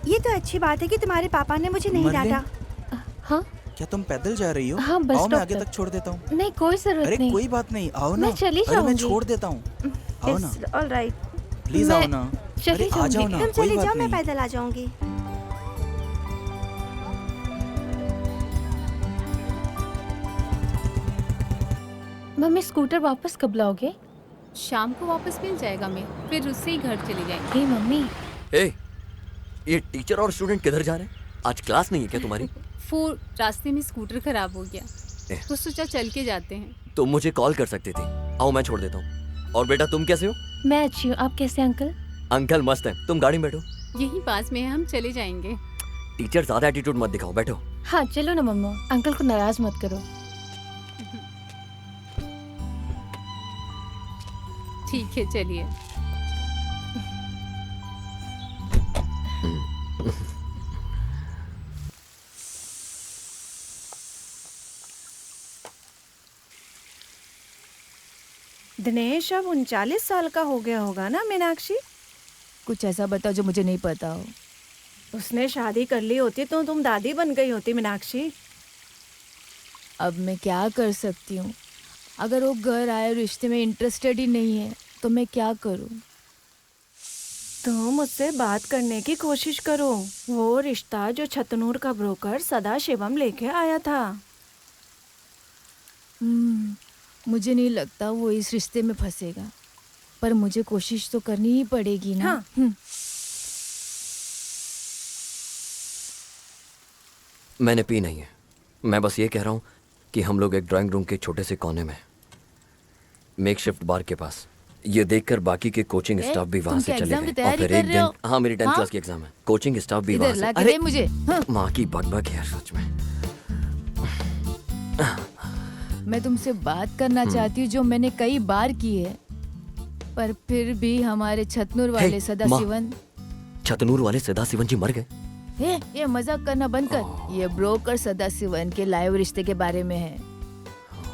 ये तो अच्छी बात है कि तुम्हारे पापा ने मुझे नहीं मरलिन? डांटा। हाँ क्या तुम पैदल जा रही हो? हाँ, बस आओ मैं स्टॉप आगे तक। तक छोड़ देता हूँ। नहीं, कोई जरूरत अरे नहीं। कोई बात नहीं, आओ ना। मैं चली अरे मैं जाऊंगी। छोड़ देता हूँ, आओ ना ऑल राइट, प्लीज, मैं आओ ना। चली अरे आ जाओ जाऊंगी। ना, तुम कोई चले बात जाओ, मैं नहीं। पैदल आ जाऊंगी। मम्मी स्कूटर वापस कब लाओगे? शाम को वापस मिल जाएगा, मैं फिर उससे ही घर चले जाएंगे। हे मम्मी, ए, ये टीचर और स्टूडेंट किधर जा रहे हैं? आज क्लास नहीं है क्या तुम्हारी? वो रास्ते में स्कूटर खराब हो गया ए। तो सोचा चल के जाते हैं। तुम मुझे कॉल कर सकती थी। आओ मैं छोड़ देता हूँ। और बेटा तुम कैसे हो? मैं अच्छी हूँ, आप कैसे अंकल? अंकल मस्त है, तुम गाड़ी में बैठो। यही पास में है, हम चले जाएंगे। टीचर ज्यादा एटीट्यूड मत दिखाओ, बैठो। हाँ चलो ना मम्मा, अंकल को नाराज मत करो। ठीक है, चलिए। दिनेश अब 39 साल का हो गया होगा ना मीनाक्षी? कुछ ऐसा बताओ जो मुझे नहीं पता हो। उसने शादी कर ली होती तो तुम दादी बन गई होती मीनाक्षी। अब मैं क्या कर सकती हूँ? अगर वो घर आए रिश्ते में इंटरेस्टेड ही नहीं है तो मैं क्या करूँ? तुम मुझसे बात करने की कोशिश करो। वो रिश्ता जो छतनूर का ब्रोकर सदा शिवम लेके आया था। मुझे नहीं लगता वो इस रिश्ते में फंसेगा, पर मुझे कोशिश तो करनी ही पड़ेगी ना। हाँ। मैंने पी नहीं है, मैं बस ये कह रहा हूँ कि हम लोग एक ड्राइंग रूम के छोटे से कोने में, मेकशिफ्ट बार के पास, ये देखकर बाकी के कोचिंग स्टाफ भी वहाँ तुम से क्या चले एग्जाम की गए। और तैयारी फिर कर एक रहे हो? दिन, हाँ मेरी 10th हाँ? क्लास की एग्जाम है, कोचिंग स्टाफ भी इधर वहाँ से। ला के दे मुझे। हाँ। माँ की बकबक है यार सच में। मैं तुमसे बात करना चाहती हूँ जो मैंने कई बार की है, पर फिर भी हमारे छतनूर वाले सदाशिवन। छतनूर वाले सदाशिवन जी मर गए? ये मजाक करना बंद कर। ये ब्रोकर सदाशिवन के लाइव रिश्ते के बारे में है।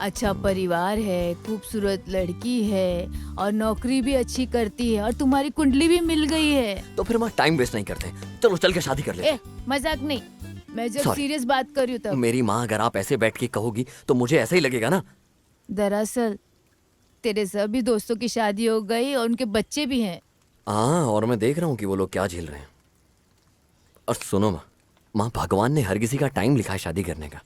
अच्छा परिवार है, खूबसूरत लड़की है और नौकरी भी अच्छी करती है और तुम्हारी कुंडली भी मिल गई है। तो फिर मैं टाइम वेस्ट नहीं करते, चलो चल के शादी कर लेते। मजाक नहीं, मैं जब Sorry. सीरियस बात कर रही हूँ तब। मेरी माँ अगर आप ऐसे बैठ के कहोगी तो मुझे ऐसा ही लगेगा ना। दरअसल तेरे सभी दोस्तों की शादी हो गई और उनके बच्चे भी हैं। हाँ, और मैं देख रहा हूँ कि वो लोग क्या झेल रहे हैं। और सुनो माँ, भगवान ने हर किसी का टाइम लिखा है शादी करने का।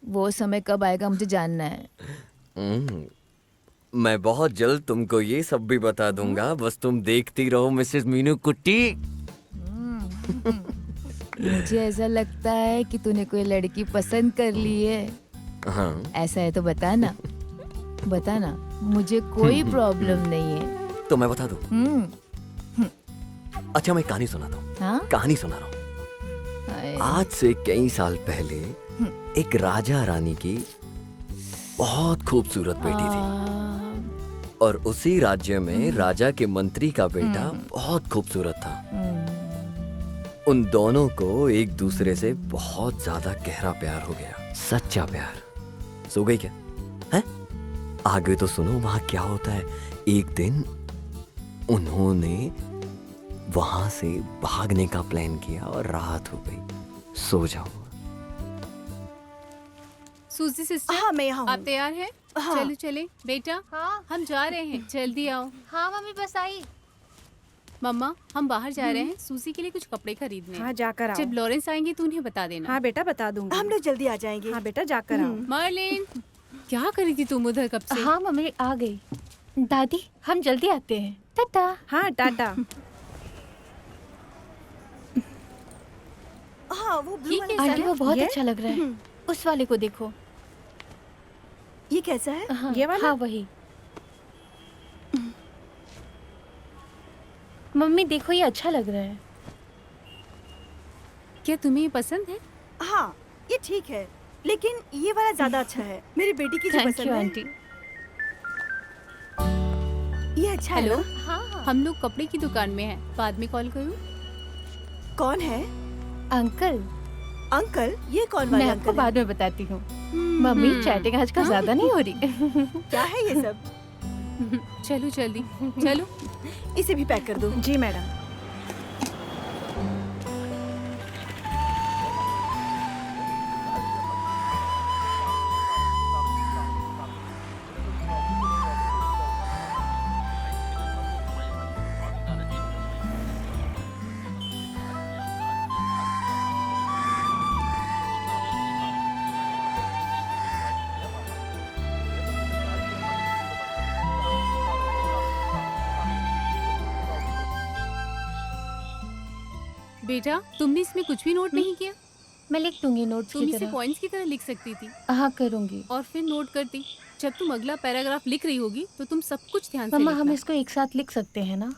वो समय कब आएगा मुझे जानना है। मैं बहुत जल्द तुमको ये सब भी बता दूंगा, बस तुम देखती रहो मिसेस मीनू कुट्टी। मुझे ऐसा लगता है कि तूने कोई लड़की पसंद कर ली है। हाँ। ऐसा है तो बताना, बताना, मुझे कोई प्रॉब्लम नहीं है। तो मैं बता दूं? अच्छा मैं कहानी सुनाता हूँ। हाँ? कहानी सुना रहा हूँ। आज से कई साल पहले एक राजा रानी की बहुत खूबसूरत बेटी थी, और उसी राज्य में राजा के मंत्री का बेटा बहुत खूबसूरत था। उन दोनों को एक दूसरे से बहुत ज्यादा गहरा प्यार हो गया, सच्चा प्यार। सो गई क्या? हैं? आगे तो सुनो वहां क्या होता है। एक दिन उन्होंने वहां से भागने का प्लान किया और रात हो गई। सो जाओ। सूजी सिस्टर, हाँ मैं यहाँ आप तैयार हैं? हाँ। चलो चले बेटा। हाँ हम जा रहे हैं, जल्दी आओ। हाँ मम्मी बस आई। मम्मा हम बाहर जा रहे हैं, सूजी के लिए कुछ कपड़े खरीदने। हाँ जाकर आओ। जब लॉरेंस आएंगे तो उन्हें बता देना। हाँ बेटा बता दूंगी। हम लोग जल्दी आ जाएंगे। हाँ बेटा जाकर आओ। मर्लिन, क्या करी थी तुम उधर कब से? हाँ मम्मी आ गई। दादी हम जल्दी आते हैं, टाटा। हाँ टाटा। हाँ वो ब्लू ठीक है वाला आंटी वो बहुत ये? अच्छा लग रहा है। उस वाले को देखो। ये कैसा है? हाँ, ये वाला? हाँ वही। मम्मी देखो ये अच्छा लग रहा है। क्या तुम्हें ये पसंद है? हाँ ये ठीक है, लेकिन ये वाला ज्यादा अच्छा है। मेरी बेटी की जो थैंक पसंद यू है। आंटी। ये अच्छा है हेलो, ना? हाँ हम लोग कपड़े की दुकान में हैं, बाद में कॉल करूँ? कौन है? Uncle, uncle? ये कौन मैं वाले आपको अंकल? बाद में बताती हूँ। मम्मी चैटिंग आजकल ज्यादा नहीं हो रही। क्या है ये सब? चलो जल्दी चलो। इसे भी पैक कर दो। जी मैडम। बेटा तुमने इसमें कुछ भी नोट नहीं किया? मैं लिख दूंगी नोट्स तुम की इसे तरह। पॉइंट्स की तरह लिख सकती थी हाँ करूंगी। और फिर नोट करती। जब तुम अगला पैराग्राफ लिख रही होगी तो तुम सब कुछ ध्यान से मम्मा हम लिखना। इसको एक साथ लिख सकते हैं ना?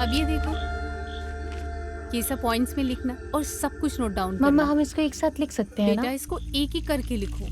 अब ये देखो, ये सब पॉइंट्स में लिखना और सब कुछ नोट डाउन करना। मम्मा हम इसको एक साथ लिख सकते हैं बेटा ना? इसको एक एक करके लिखो।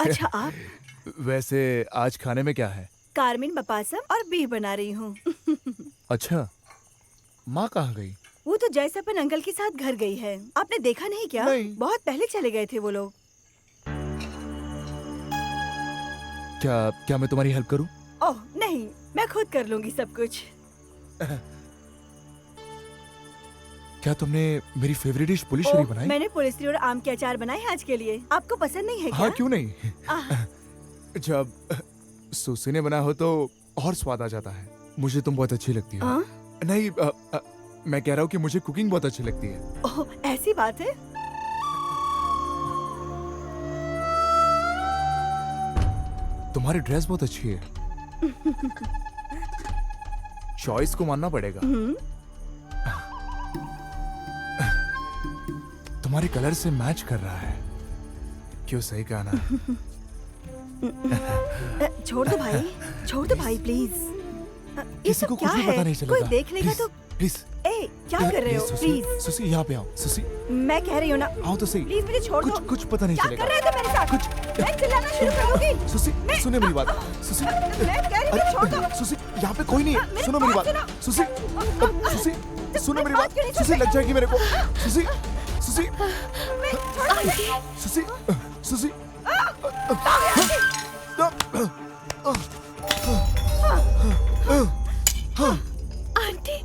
अच्छा आप? वैसे आज खाने में क्या है? कारमिन बपासम और बीफ बना रही हूँ। अच्छा, माँ कहाँ गई? वो तो जयसपन अंकल के साथ घर गई है। आपने देखा नहीं क्या? नहीं। बहुत पहले चले गए थे वो लोग। क्या मैं तुम्हारी हेल्प करूं? ओह नहीं, मैं खुद कर लूंगी सब कुछ। क्या तुमने मेरी फेवरेट डिश पुलिशरी बनाई? मैंने पुलिसरी और आम के अचार बनाए आज के लिए। आपको पसंद नहीं है क्या? हाँ क्यों नहीं। आह, जब सुसी ने बनाया हो तो और स्वाद आ जाता है। मुझे तुम बहुत अच्छी लगती हो। हाँ? नहीं मैं कह रहा हूँ कि मुझे कुकिंग बहुत अच्छी लगती है। ओह ऐसी बात है? तुम्हारी ड्रेस बहुत अच्छी है। चॉइस को मानना पड़ेगा। तुम्हारे कलर से मैच कर रहा है। क्यों, सही कहा ना? छोड़ दो भाई, छोड़ दो भाई प्लीज। ये किसी सब को क्या कुछ भी है? पता नहीं चलेगा। कोई देख लेगा तो। प्लीज ए क्या कर रहे हो? प्लीज सुसी यहाँ पे आओ। सुसी मैं कह रही हूँ ना, आओ तो सही। प्लीज मुझे छोड़ दो। कुछ पता नहीं क्या चलेगा। कर रहे थे मेरे साथ? मैं चिल्लाना शुरू कर दूंगी। सुसी सुने मेरी बात। सुसी मैं कह रही हूँ छोड़ दो। सुसी यहाँ पे कोई नहीं है। सुनो मेरी बात। सुसी सुसी सुनो मेरी बात। सुसी लग जाएगी मेरे को। सुसी सुसी सुसी सुसी आंटी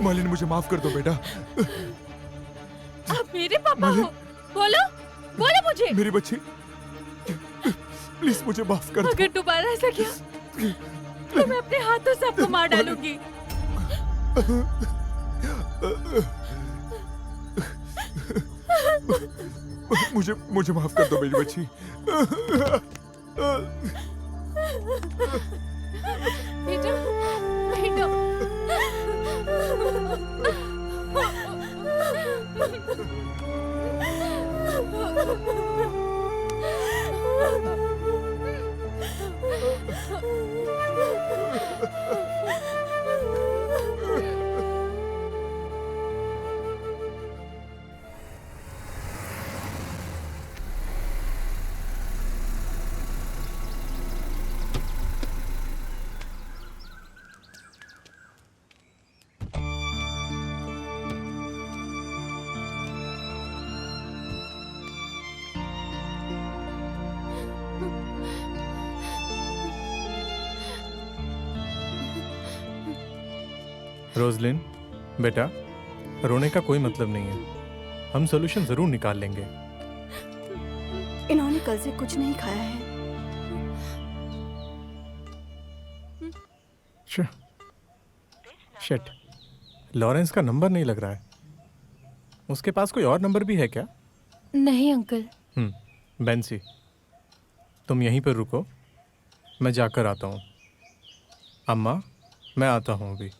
मालिनी मुझे माफ कर दो बेटा। आप मेरे पापा हो। बोलो बोलो मुझे। मेरी बच्ची प्लीज मुझे माफ कर दो। अगर दोबारा ऐसा किया तो मैं अपने हाथों से आपको मार डालूंगी। मुझे माफ कर दो मेरी बच्ची। बेटा बेटा रोजलिन, बेटा, रोने का कोई मतलब नहीं है। हम सोल्यूशन जरूर निकाल लेंगे। इन्होंने कल से कुछ नहीं खाया है। शिट, लॉरेंस का नंबर नहीं लग रहा है। उसके पास कोई और नंबर भी है क्या? नहीं अंकल। बेंसी, तुम यहीं पर रुको, मैं जाकर आता हूँ। अम्मा, मैं आता हूँ अभी।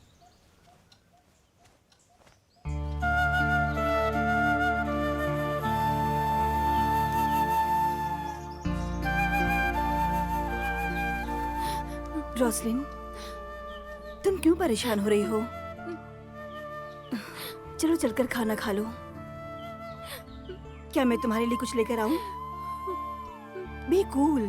रोसलिन, तुम क्यों परेशान हो रही हो? चलो चलकर खाना खा लो। क्या मैं तुम्हारे लिए कुछ लेकर आऊं? Be cool.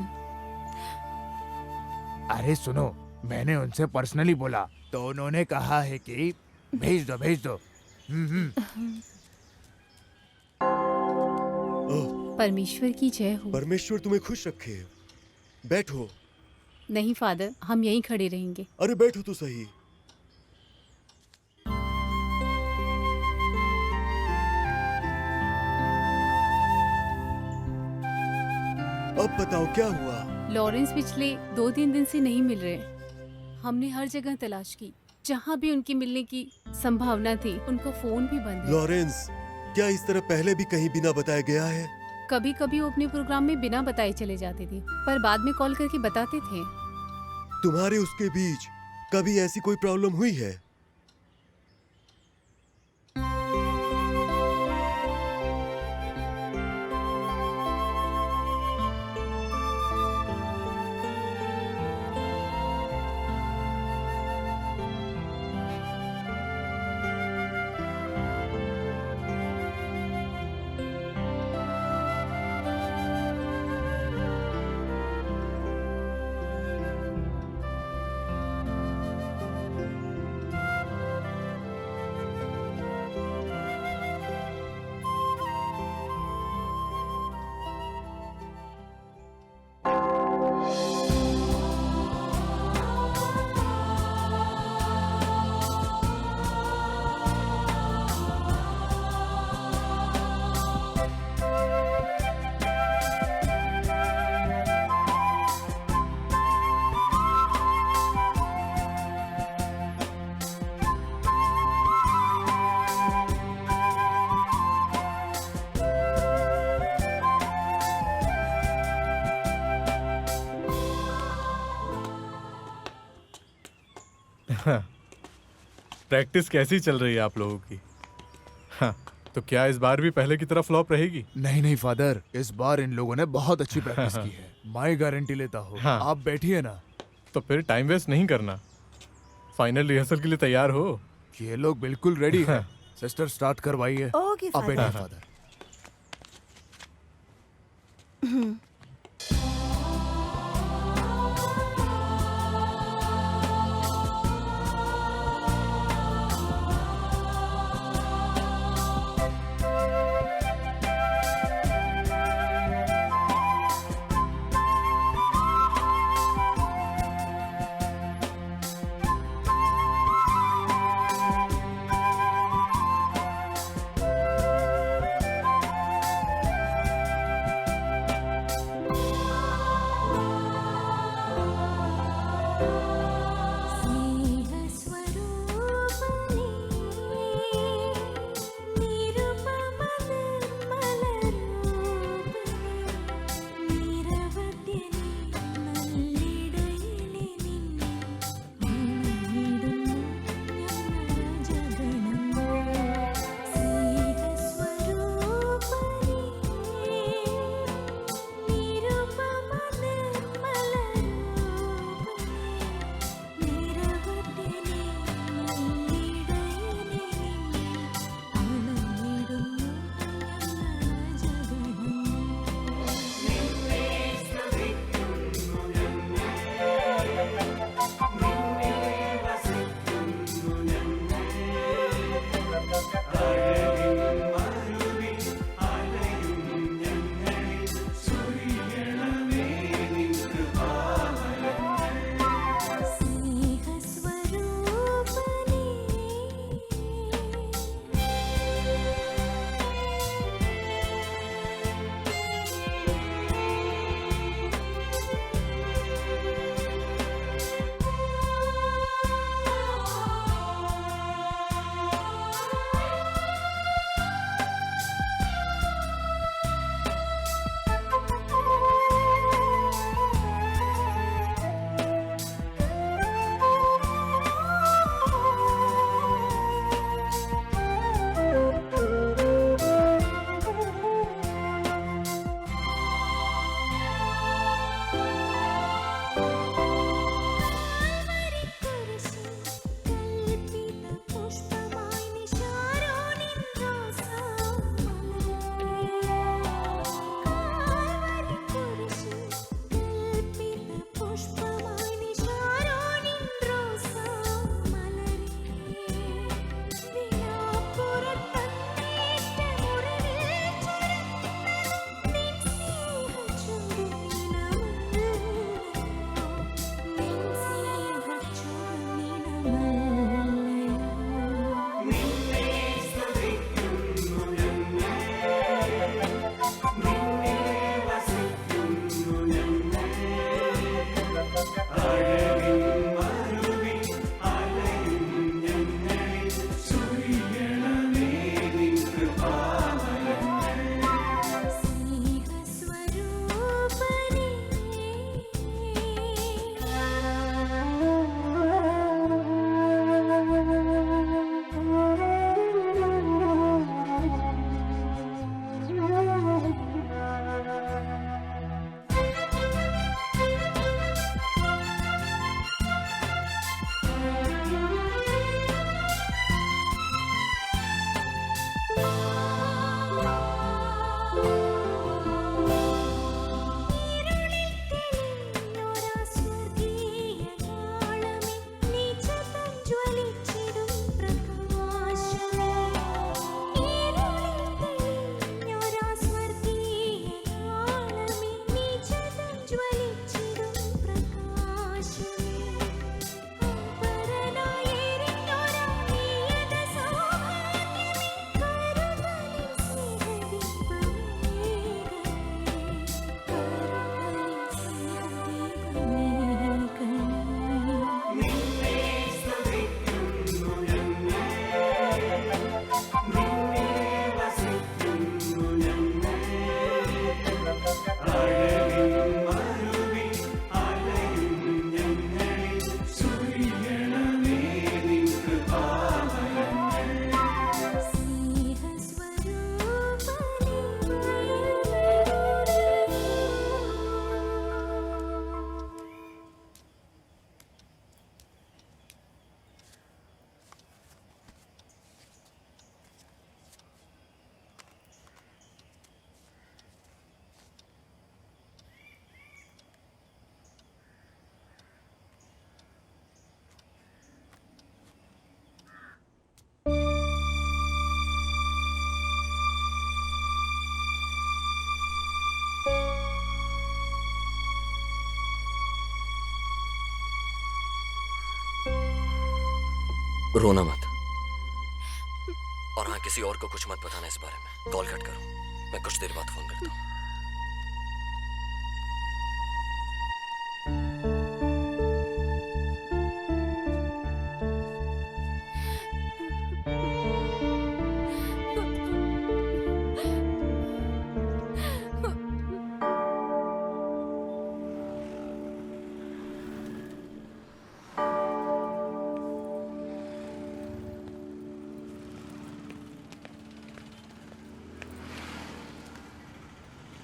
अरे सुनो, मैंने उनसे पर्सनली बोला तो उन्होंने कहा है कि भेज दो भेज दो। परमेश्वर की जय हो। परमेश्वर तुम्हें खुश रखे। बैठो। नहीं फादर, हम यहीं खड़े रहेंगे। अरे बैठो तो सही। अब बताओ क्या हुआ? लॉरेंस पिछले 2-3 दिन से नहीं मिल रहे। हमने हर जगह तलाश की, जहाँ भी उनकी मिलने की संभावना थी उनका फोन भी बंद है। लॉरेंस, क्या इस तरह पहले भी कहीं बिना बताए गया है? कभी कभी वो अपने प्रोग्राम में बिना बताए चले जाते थे, पर बाद में कॉल करके बताते थे। तुम्हारे उसके बीच कभी ऐसी कोई प्रॉब्लम हुई है? प्रैक्टिस कैसी चल रही है आप लोगों की? हाँ, तो क्या इस बार भी पहले की तरह फ्लॉप रहेगी? नहीं नहीं फादर, इस बार इन लोगों ने बहुत अच्छी प्रैक्टिस की है। मैं गारंटी लेता हूँ। हाँ। आप बैठिए ना। तो फिर टाइम वेस्ट नहीं करना, फाइनल रिहर्सल के लिए तैयार हो। ये लोग बिल्कुल रेडी हैं। सिस्टर स्टार्ट करवाइए। ओके आप बैठिए फादर। फादर। रोना मत। और हाँ, किसी और को कुछ मत बताना इस बारे में। कॉल कट करो, मैं कुछ देर बाद फोन करता हूँ।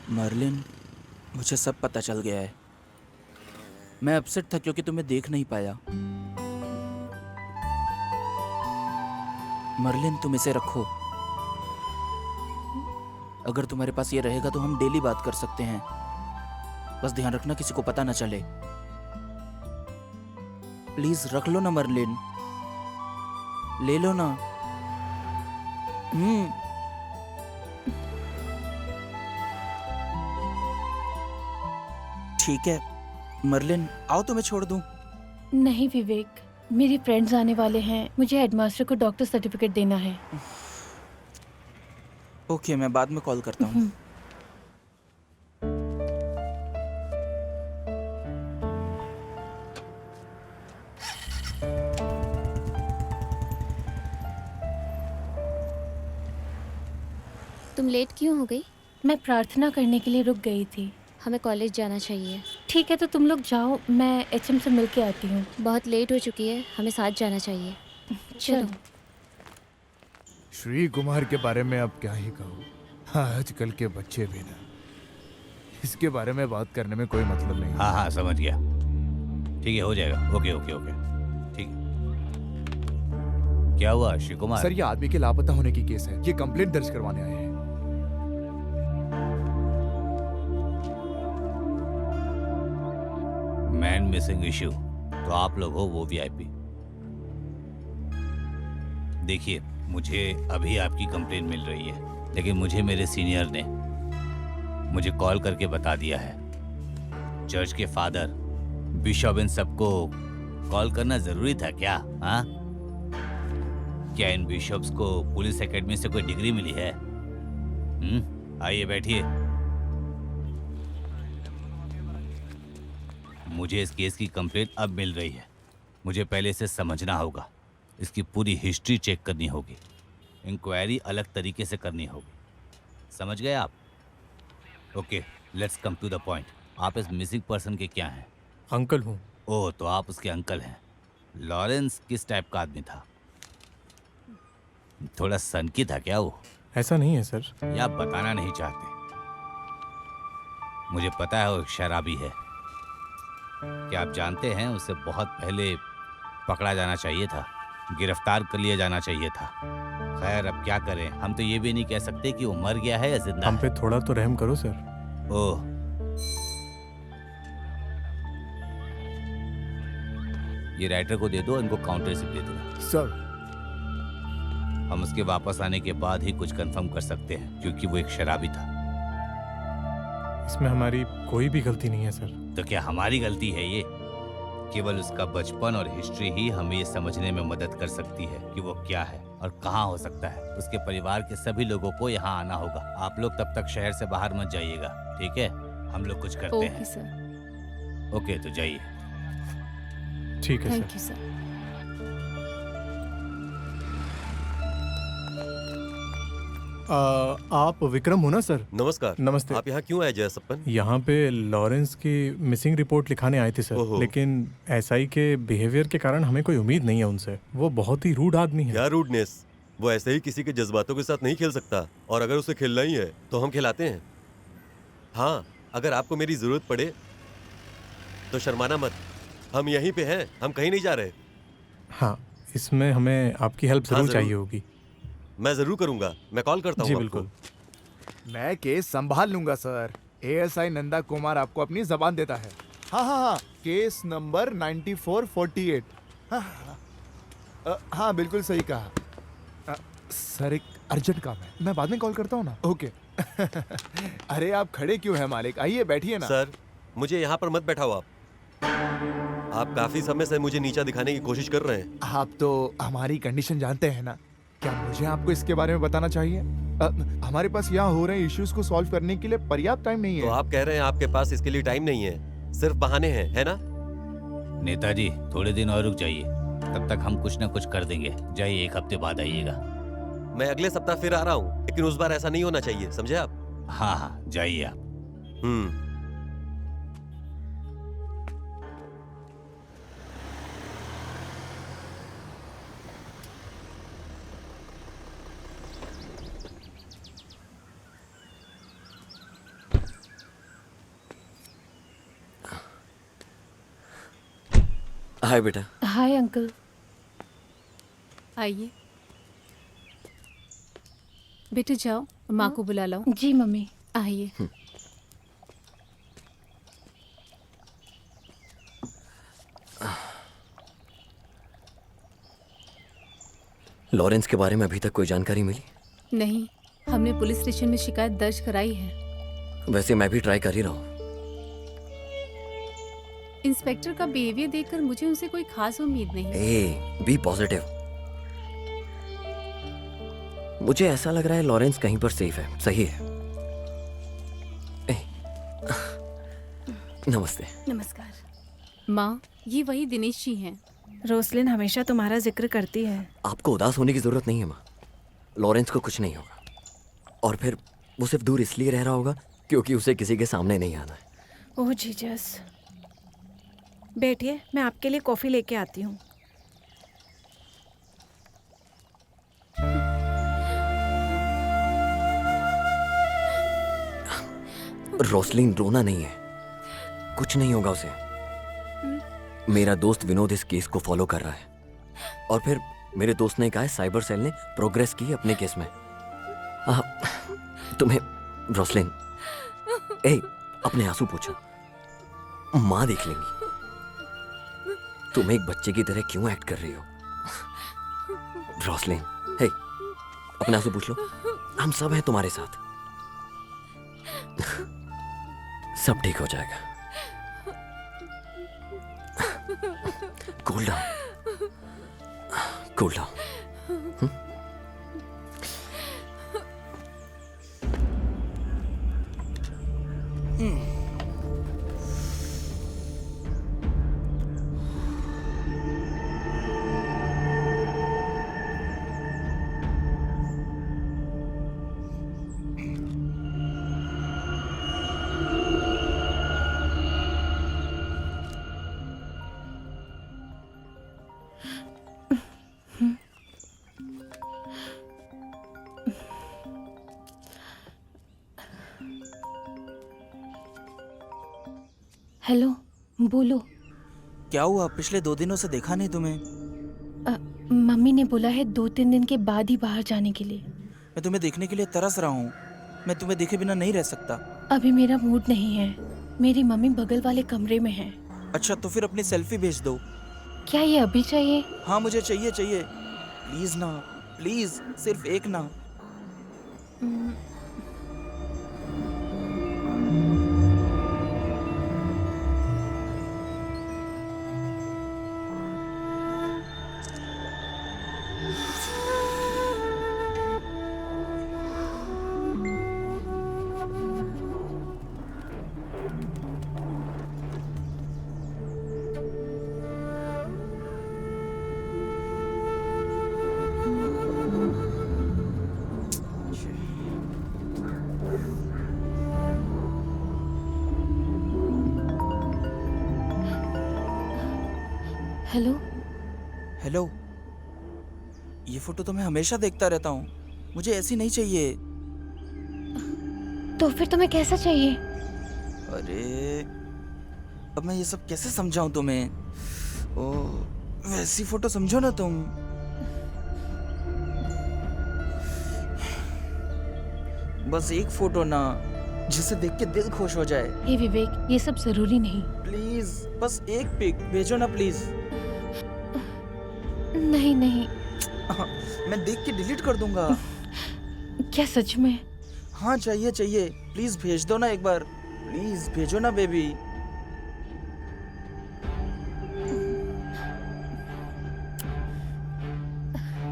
मर्लिन, मुझे सब पता चल गया है। मैं अपसेट था क्योंकि तुम्हें देख नहीं पाया। मर्लिन, तुम इसे रखो। अगर तुम्हारे पास ये रहेगा तो हम डेली बात कर सकते हैं। बस ध्यान रखना किसी को पता ना चले। प्लीज रख लो ना मर्लिन, ले लो ना। ठीक है मर्लिन, आओ तुम्हें छोड़ दूं। नहीं विवेक, मेरे फ्रेंड्स आने वाले हैं, मुझे हेडमास्टर को डॉक्टर सर्टिफिकेट देना है। ओके, मैं बाद में कॉल करता हूँ। तुम लेट क्यों हो गई? मैं प्रार्थना करने के लिए रुक गई थी। हमें कॉलेज जाना चाहिए। ठीक है, तो तुम लोग जाओ, मैं एचएम से मिल के आती हूँ। बहुत लेट हो चुकी है, हमें साथ जाना चाहिए। चलो। श्री कुमार के बारे में अब क्या ही कहूँ। हाँ, आजकल के बच्चे भी ना, इसके बारे में बात करने में कोई मतलब नहीं। हाँ हाँ, समझ गया। ठीक है, हो जाएगा। ओके ओके ओके, ठीक है। क्या हुआ श्री कुमार? सर, ये आदमी के लापता होने की केस है। ये कंप्लेंट दर्ज करवाने आए हैं। मैन मिसिंग इशू, तो आप लोग हो वो वीआईपी। देखिए, मुझे अभी आपकी कंप्लेंट मिल रही है, लेकिन मुझे मेरे सीनियर ने मुझे कॉल करके बता दिया है। चर्च के फादर, बिशप, इन सबको कॉल करना जरूरी था क्या? हाँ, क्या इन बिशप्स को पुलिस एकेडमी से कोई डिग्री मिली है? आइए बैठिए। मुझे इस केस की कंप्लेंट अब मिल रही है। मुझे पहले इसे समझना होगा, इसकी पूरी हिस्ट्री चेक करनी होगी, इंक्वायरी अलग तरीके से करनी होगी। समझ गए आप? Okay, let's come to the point. आप इस मिसिंग पर्सन के क्या हैं? अंकल हूँ। ओह, तो आप उसके अंकल हैं। लॉरेंस किस टाइप का आदमी था? थोड़ा सनकी था क्या वो? ऐसा नहीं है सर। या आप बताना नहीं चाहते? मुझे पता है वो एक शराबी है। क्या आप जानते हैं उसे बहुत पहले पकड़ा जाना चाहिए था, गिरफ्तार कर लिया जाना चाहिए था। खैर, अब क्या करें, हम तो ये भी नहीं कह सकते कि वो मर गया है या जिंदा। हम पे थोड़ा तो रहम करो सर। ओह, ये राइटर को दे दो, इनको काउंटर रिसिप्ट दे दो। सर, हम उसके वापस आने के बाद ही कुछ कंफर्म कर सकते हैं, क्योंकि वो एक शराबी था। इसमें हमारी कोई भी गलती नहीं है सर। तो क्या हमारी गलती है ये? केवल उसका बचपन और हिस्ट्री ही हमें ये समझने में मदद कर सकती है कि वो क्या है और कहाँ हो सकता है। उसके परिवार के सभी लोगों को यहाँ आना होगा। आप लोग तब तक शहर से बाहर मत जाइएगा, ठीक है? हम लोग कुछ करते हैं। सर। ओके, तो जाइए। ठीक है थैंक यू सर। आप विक्रम हो ना सर? नमस्कार। नमस्ते। आप यहाँ क्यों आए जयसप्पन? यहाँ पे लॉरेंस की मिसिंग रिपोर्ट लिखाने आए थे सर, लेकिन एसआई के बिहेवियर के कारण हमें कोई उम्मीद नहीं है उनसे। वो बहुत ही रूड आदमी है। क्या रूडनेस? वो ऐसे ही किसी के जज्बातों के साथ नहीं खेल सकता, और अगर उसे खेलना ही है तो हम खिलाते हैं। हाँ, अगर आपको मेरी जरूरत पड़े तो शर्माना मत। हम यहीं पे हैं, हम कहीं नहीं जा रहे। हाँ, इसमें हमें आपकी हेल्प जरूर चाहिए होगी। मैं जरूर करूंगा, मैं कॉल करता हूँ। जी बिल्कुल। मैं केस संभाल लूंगा सर। एएसआई नंदा कुमार आपको अपनी जबान देता है। हाँ हाँ हाँ, केस नंबर 9448। हाँ, बिल्कुल सही कहा। सर, एक अर्जेंट काम है, मैं बाद में कॉल करता हूँ ना। ओके। अरे आप खड़े क्यों हैं मालिक? आइए बैठिए ना। सर, मुझे यहाँ पर मत बैठाओ आप। आप काफी समय से मुझे नीचा दिखाने की कोशिश कर रहे हैं। आप तो हमारी कंडीशन जानते हैं ना। क्या मुझे आपको इसके बारे में बताना चाहिए? हमारे पास यहाँ हो रहे इश्यूज को सॉल्व करने के लिए पर्याप्त टाइम नहीं है। तो आप कह रहे हैं आपके पास इसके लिए टाइम नहीं है, सिर्फ बहाने हैं, है ना? नेताजी थोड़े दिन और रुक जाइए, तब तक हम कुछ ना कुछ कर देंगे। जाइए, 1 हफ्ते बाद आइएगा। मैं अगले सप्ताह फिर आ रहा हूँ, लेकिन उस बार ऐसा नहीं होना चाहिए, समझे आप? हाँ हाँ, जाइए आप। हाय बेटा। Hi uncle. आइए बेटे, जाओ माँ को बुला लाओ। जी मम्मी। आइए। लॉरेंस के बारे में अभी तक कोई जानकारी मिली? नहीं, हमने पुलिस स्टेशन में शिकायत दर्ज कराई है। वैसे मैं भी ट्राई कर ही रहा हूँ। इंस्पेक्टर का बिहेवियर देखकर मुझे उनसे कोई खास उम्मीद नहीं। Be positive. मुझे ऐसा लग रहा है लॉरेंस कहीं पर सेफ है। सही है। नमस्ते। नमस्कार। माँ, ये वही दिनेश जी हैं। रोसलिन हमेशा तुम्हारा जिक्र करती है। आपको उदास होने की जरूरत नहीं है माँ। लॉरेंस को कुछ नहीं होगा, और फिर वो सिर्फ दूर इसलिए रह रहा होगा क्योंकि उसे किसी के सामने नहीं आना है। ओह जीसस। बैठिए, मैं आपके लिए कॉफी लेके आती हूँ। रोसलिन रोना नहीं है, कुछ नहीं होगा उसे। मेरा दोस्त विनोद इस केस को फॉलो कर रहा है, और फिर मेरे दोस्त ने कहा है साइबर सेल ने प्रोग्रेस की अपने केस में। तुम्हें रोसलिन, अपने आंसू पूछो, माँ देख लेंगी। तुम एक बच्चे की तरह क्यों एक्ट कर रही हो रोसलिन? अपने आंसू पूछ लो, हम सब हैं तुम्हारे साथ। सब ठीक हो जाएगा। Cool down, cool down. Hello, बोलो। क्या हुआ? पिछले 2 दिनों से देखा नहीं तुम्हें। मम्मी ने बोला है 2-3 दिन के बाद ही बाहर जाने के लिए। मैं तुम्हें देखने के लिए तरस रहा हूँ। मैं तुम्हें देखे बिना नहीं रह सकता। अभी मेरा मूड नहीं है। मेरी मम्मी बगल वाले कमरे में है। अच्छा, तो फिर अपनी सेल्फी भेज दो। क्या ये अभी चाहिए? हाँ, मुझे चाहिए चाहिए। प्लीज ना, प्लीज, सिर्फ एक ना। हेलो। हेलो। ये फोटो तो मैं हमेशा देखता रहता हूँ। मुझे ऐसी नहीं चाहिए। तो फिर तुम्हें कैसा चाहिए? अरे, अब मैं ये सब कैसे समझाऊं तुम्हें? ओ, वैसी फोटो समझो ना तुम। बस एक फोटो ना, जिसे देख के दिल खुश हो जाए। हे विवेक, ये सब जरूरी नहीं। प्लीज, बस एक पिक भेजो ना प्लीज। नहीं नहीं। मैं देख के डिलीट कर दूंगा। क्या सच में? हाँ, चाहिए चाहिए। प्लीज भेज दो ना एक बार। प्लीज भेजो ना बेबी।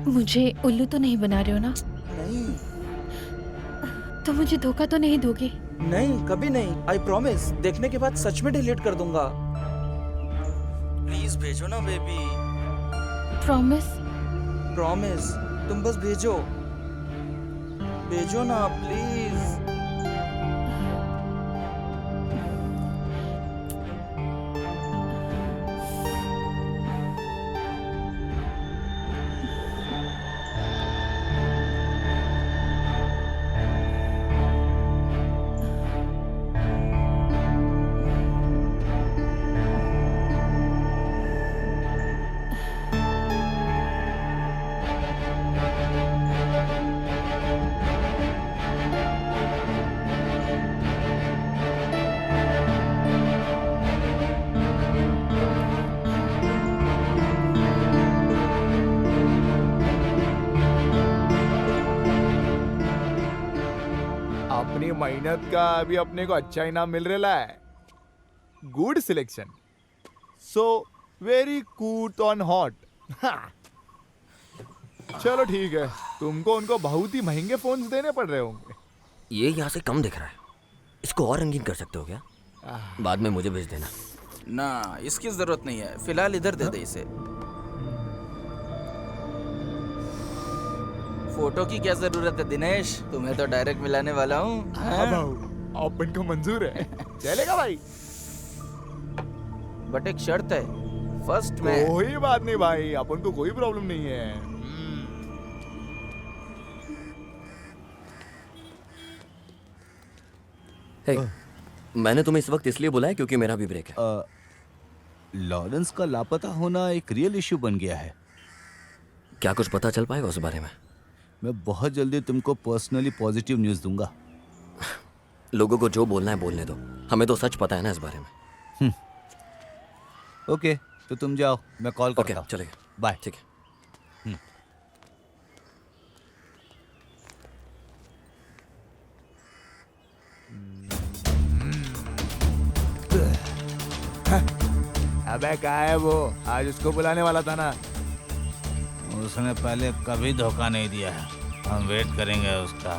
मुझे उल्लू तो नहीं बना रहे हो ना? नहीं तो मुझे धोखा तो नहीं दोगे? नहीं, कभी नहीं। आई प्रॉमिस, देखने के बाद सच में डिलीट कर दूंगा। प्लीज भेजो ना बेबी। प्रॉमिस? प्रॉमिस, तुम बस भेजो। भेजो ना प्लीज। अपनी मेहनत का अभी अपने को अच्छा इनाम मिल रहा है। गुड सिलेक्शन, सो वेरी कूट ऑन हॉट। चलो ठीक है, तुमको उनको बहुत ही महंगे फोन्स देने पड़ रहे होंगे। ये यहाँ से कम दिख रहा है, इसको और रंगीन कर सकते हो क्या? बाद में मुझे भेज देना। ना, इसकी जरूरत नहीं है, फिलहाल इधर दे दे इसे। फोटो की क्या जरूरत है दिनेश, तुम्हें तो डायरेक्ट मिलाने वाला हूँ। हाँ भाऊ, अपन को मंजूर है। चलेगा भाई, बट एक शर्त है, फर्स्ट में। कोई बात नहीं भाई, अपन को कोई प्रॉब्लम नहीं है। हे, मैंने तुम्हें इस वक्त इसलिए बुलाया क्योंकि मेरा भी ब्रेक है। लॉरेंस का लापता होना एक रियल इश्यू बन गया है। क्या कुछ पता चल पाएगा उस बारे में? मैं बहुत जल्दी तुमको पर्सनली पॉजिटिव न्यूज़ दूंगा। लोगों को जो बोलना है बोलने दो, हमें तो सच पता है ना इस बारे में। ओके, तो तुम जाओ, मैं कॉल करता हूँ। चलेगा, बाय। ठीक है। अबे क्या है वो, आज उसको बुलाने वाला था ना। उसने पहले कभी धोखा नहीं दिया है, हम वेट करेंगे उसका।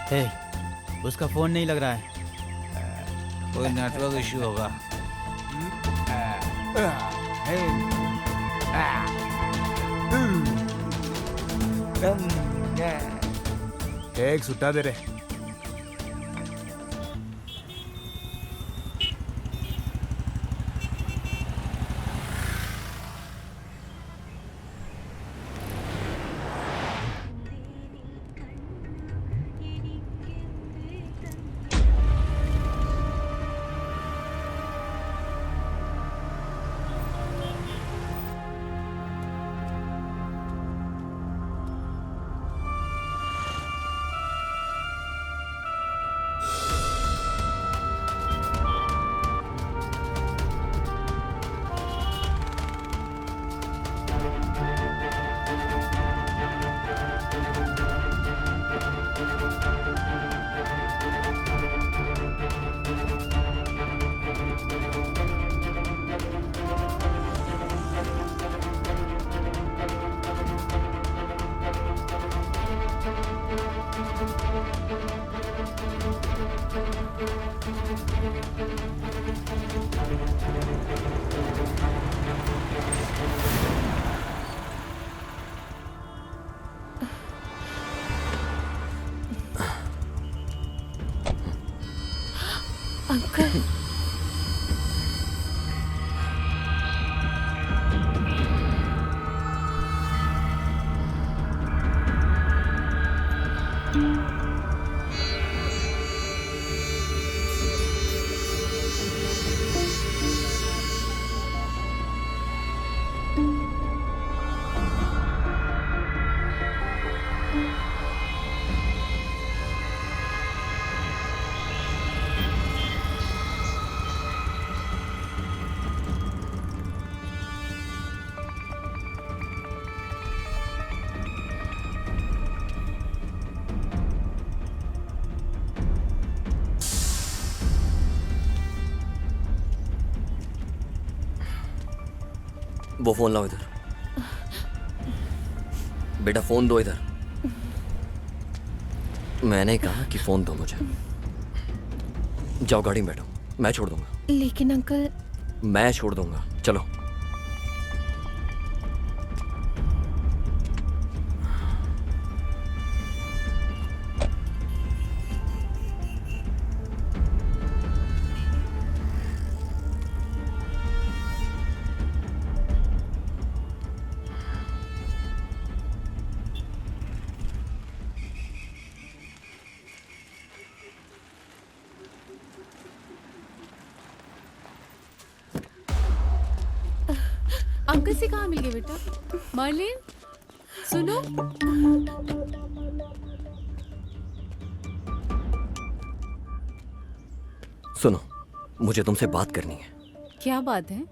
हे, उसका फोन नहीं लग रहा है। कोई नेटवर्क इश्यू होगा। एक सुट्टा दे रहे। वो फोन लाओ इधर। बेटा फोन दो इधर। मैंने कहा कि फोन दो मुझे। जाओ गाड़ी में बैठो, मैं छोड़ दूंगा। लेकिन अंकल। मैं छोड़ दूंगा, चलो। अंकल से कहाँ मिल गए बेटा? मर्लिन, सुनो। सुनो, मुझे तुमसे बात करनी है। क्या बात है?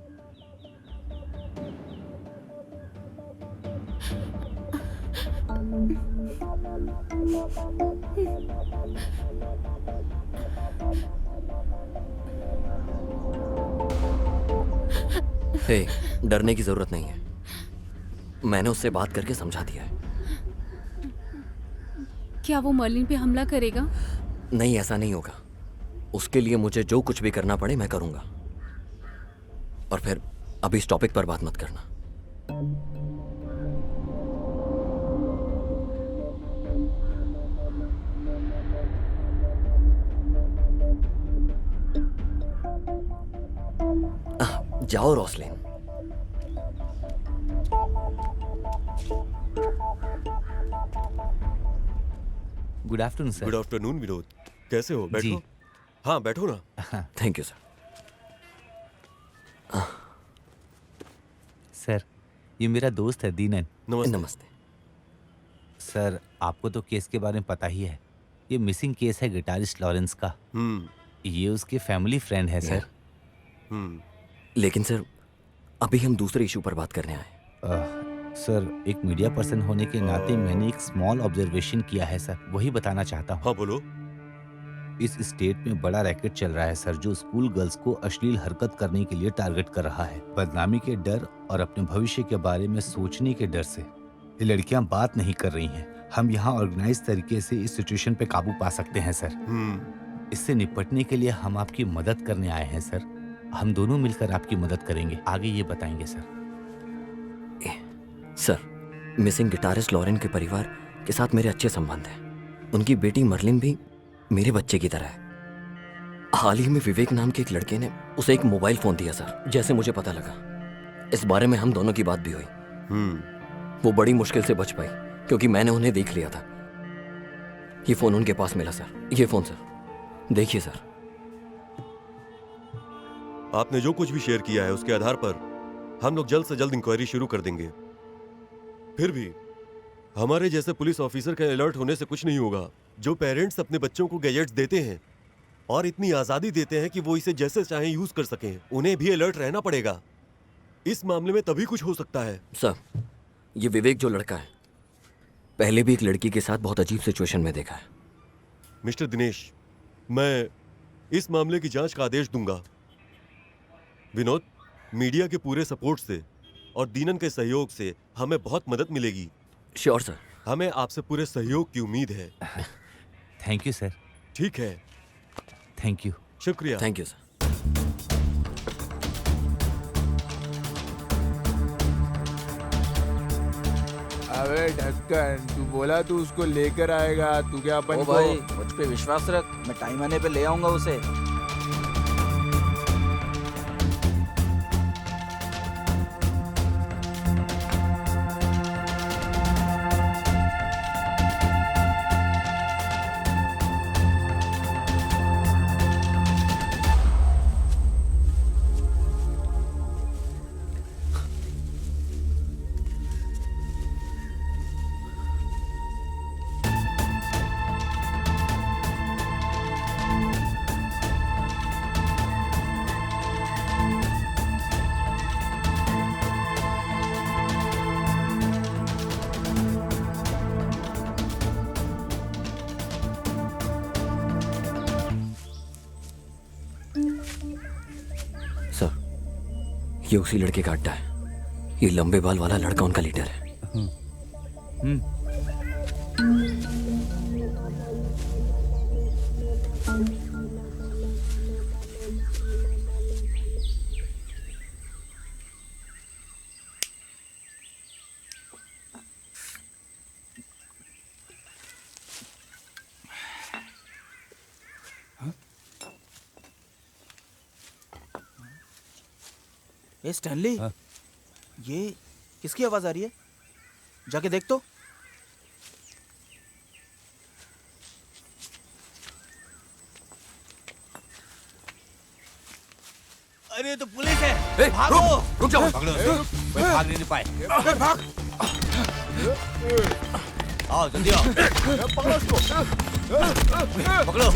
हे, डरने की जरूरत नहीं है। मैंने उससे बात करके समझा दिया है। क्या वो मर्लिन पे हमला करेगा? नहीं, ऐसा नहीं होगा। उसके लिए मुझे जो कुछ भी करना पड़े मैं करूंगा। और फिर अभी इस टॉपिक पर बात मत करना। जाओ Roslyn. Good afternoon sir. Good afternoon Vinod, कैसे हो? बैठो। जी। हाँ बैठो ना। Thank you sir. सर, ये मेरा दोस्त है दीनन। नमस्ते। नमस्ते। सर, आपको तो केस के बारे में पता ही है। ये मिसिंग केस है गिटारिस्ट लॉरेंस का। ये उसके फैमिली फ्रेंड है सर। लेकिन सर, अभी हम दूसरे इशू पर बात करने आए। सर, एक मीडिया पर्सन होने के नाते मैंने एक स्मॉल ऑब्जर्वेशन किया है सर, वही बताना चाहता हूँ। हाँ बोलो। इस स्टेट में बड़ा रैकेट चल रहा है सर, जो स्कूल गर्ल्स को अश्लील हरकत करने के लिए टारगेट कर रहा है। बदनामी के डर और अपने भविष्य के बारे में सोचने के डर से ये लड़कियां बात नहीं कर रही हैं। हम यहाँ ऑर्गेनाइज तरीके से इस सिचुएशन पे काबू पा सकते हैं सर। इससे निपटने के लिए हम आपकी मदद करने आए हैं सर। हम दोनों मिलकर आपकी मदद करेंगे, आगे ये बताएंगे sir. Sir, missing guitarist Lauren के परिवार के साथ मेरे अच्छे संबंध हैं। उनकी बेटी मर्लिन भी मेरे बच्चे की तरह है। हाल ही में विवेक नाम के एक लड़के ने उसे एक मोबाइल फोन दिया सर, जैसे मुझे पता लगा। इस बारे में हम दोनों की बात भी हुई। वो बड़ी मुश्किल से बच पाई क्योंकि मैंने उन्हें देख लिया था। ये फोन उनके पास मिला सर। ये फोन सर, देखिए सर। आपने जो कुछ भी शेयर किया है उसके आधार पर हम लोग जल्द से जल्द इंक्वायरी शुरू कर देंगे। फिर भी हमारे जैसे पुलिस ऑफिसर के अलर्ट होने से कुछ नहीं होगा। जो पेरेंट्स अपने बच्चों को गैजेट्स देते हैं और इतनी आजादी देते हैं कि वो इसे जैसे चाहें यूज कर सकें, उन्हें भी अलर्ट रहना पड़ेगा। इस मामले में तभी कुछ हो सकता है। सर, ये विवेक जो लड़का है, पहले भी एक लड़की के साथ बहुत अजीब सिचुएशन में देखा है। मिस्टर दिनेश, मैं इस मामले की जांच का आदेश दूंगा। विनोद, मीडिया के पूरे सपोर्ट से और दीनन के सहयोग से हमें बहुत मदद मिलेगी। Sure sir. हमें आपसे पूरे सहयोग की उम्मीद है। Thank you sir. ठीक है, थैंक यू। शुक्रिया। Thank you sir. अबे ढक्कन, तू बोला तू उसको लेकर आएगा, तू क्या अपन ओ को... भाई, मुझ पे विश्वास रख, मैं टाइम आने पे ले आऊंगा उसे। सर, ये उसी लड़के का अड्डा है। ये लंबे बाल वाला लड़का उनका लीडर है। ए स्टैनली, ये किसकी आवाज आ रही है? जाके देख तो। अरे ये तो पुलिस है। भागो। रुक जाओ। पकड़ो। कोई भाग नहीं पाए। भाग। आओ जल्दी आओ। पकड़ो उसको। पकड़ो।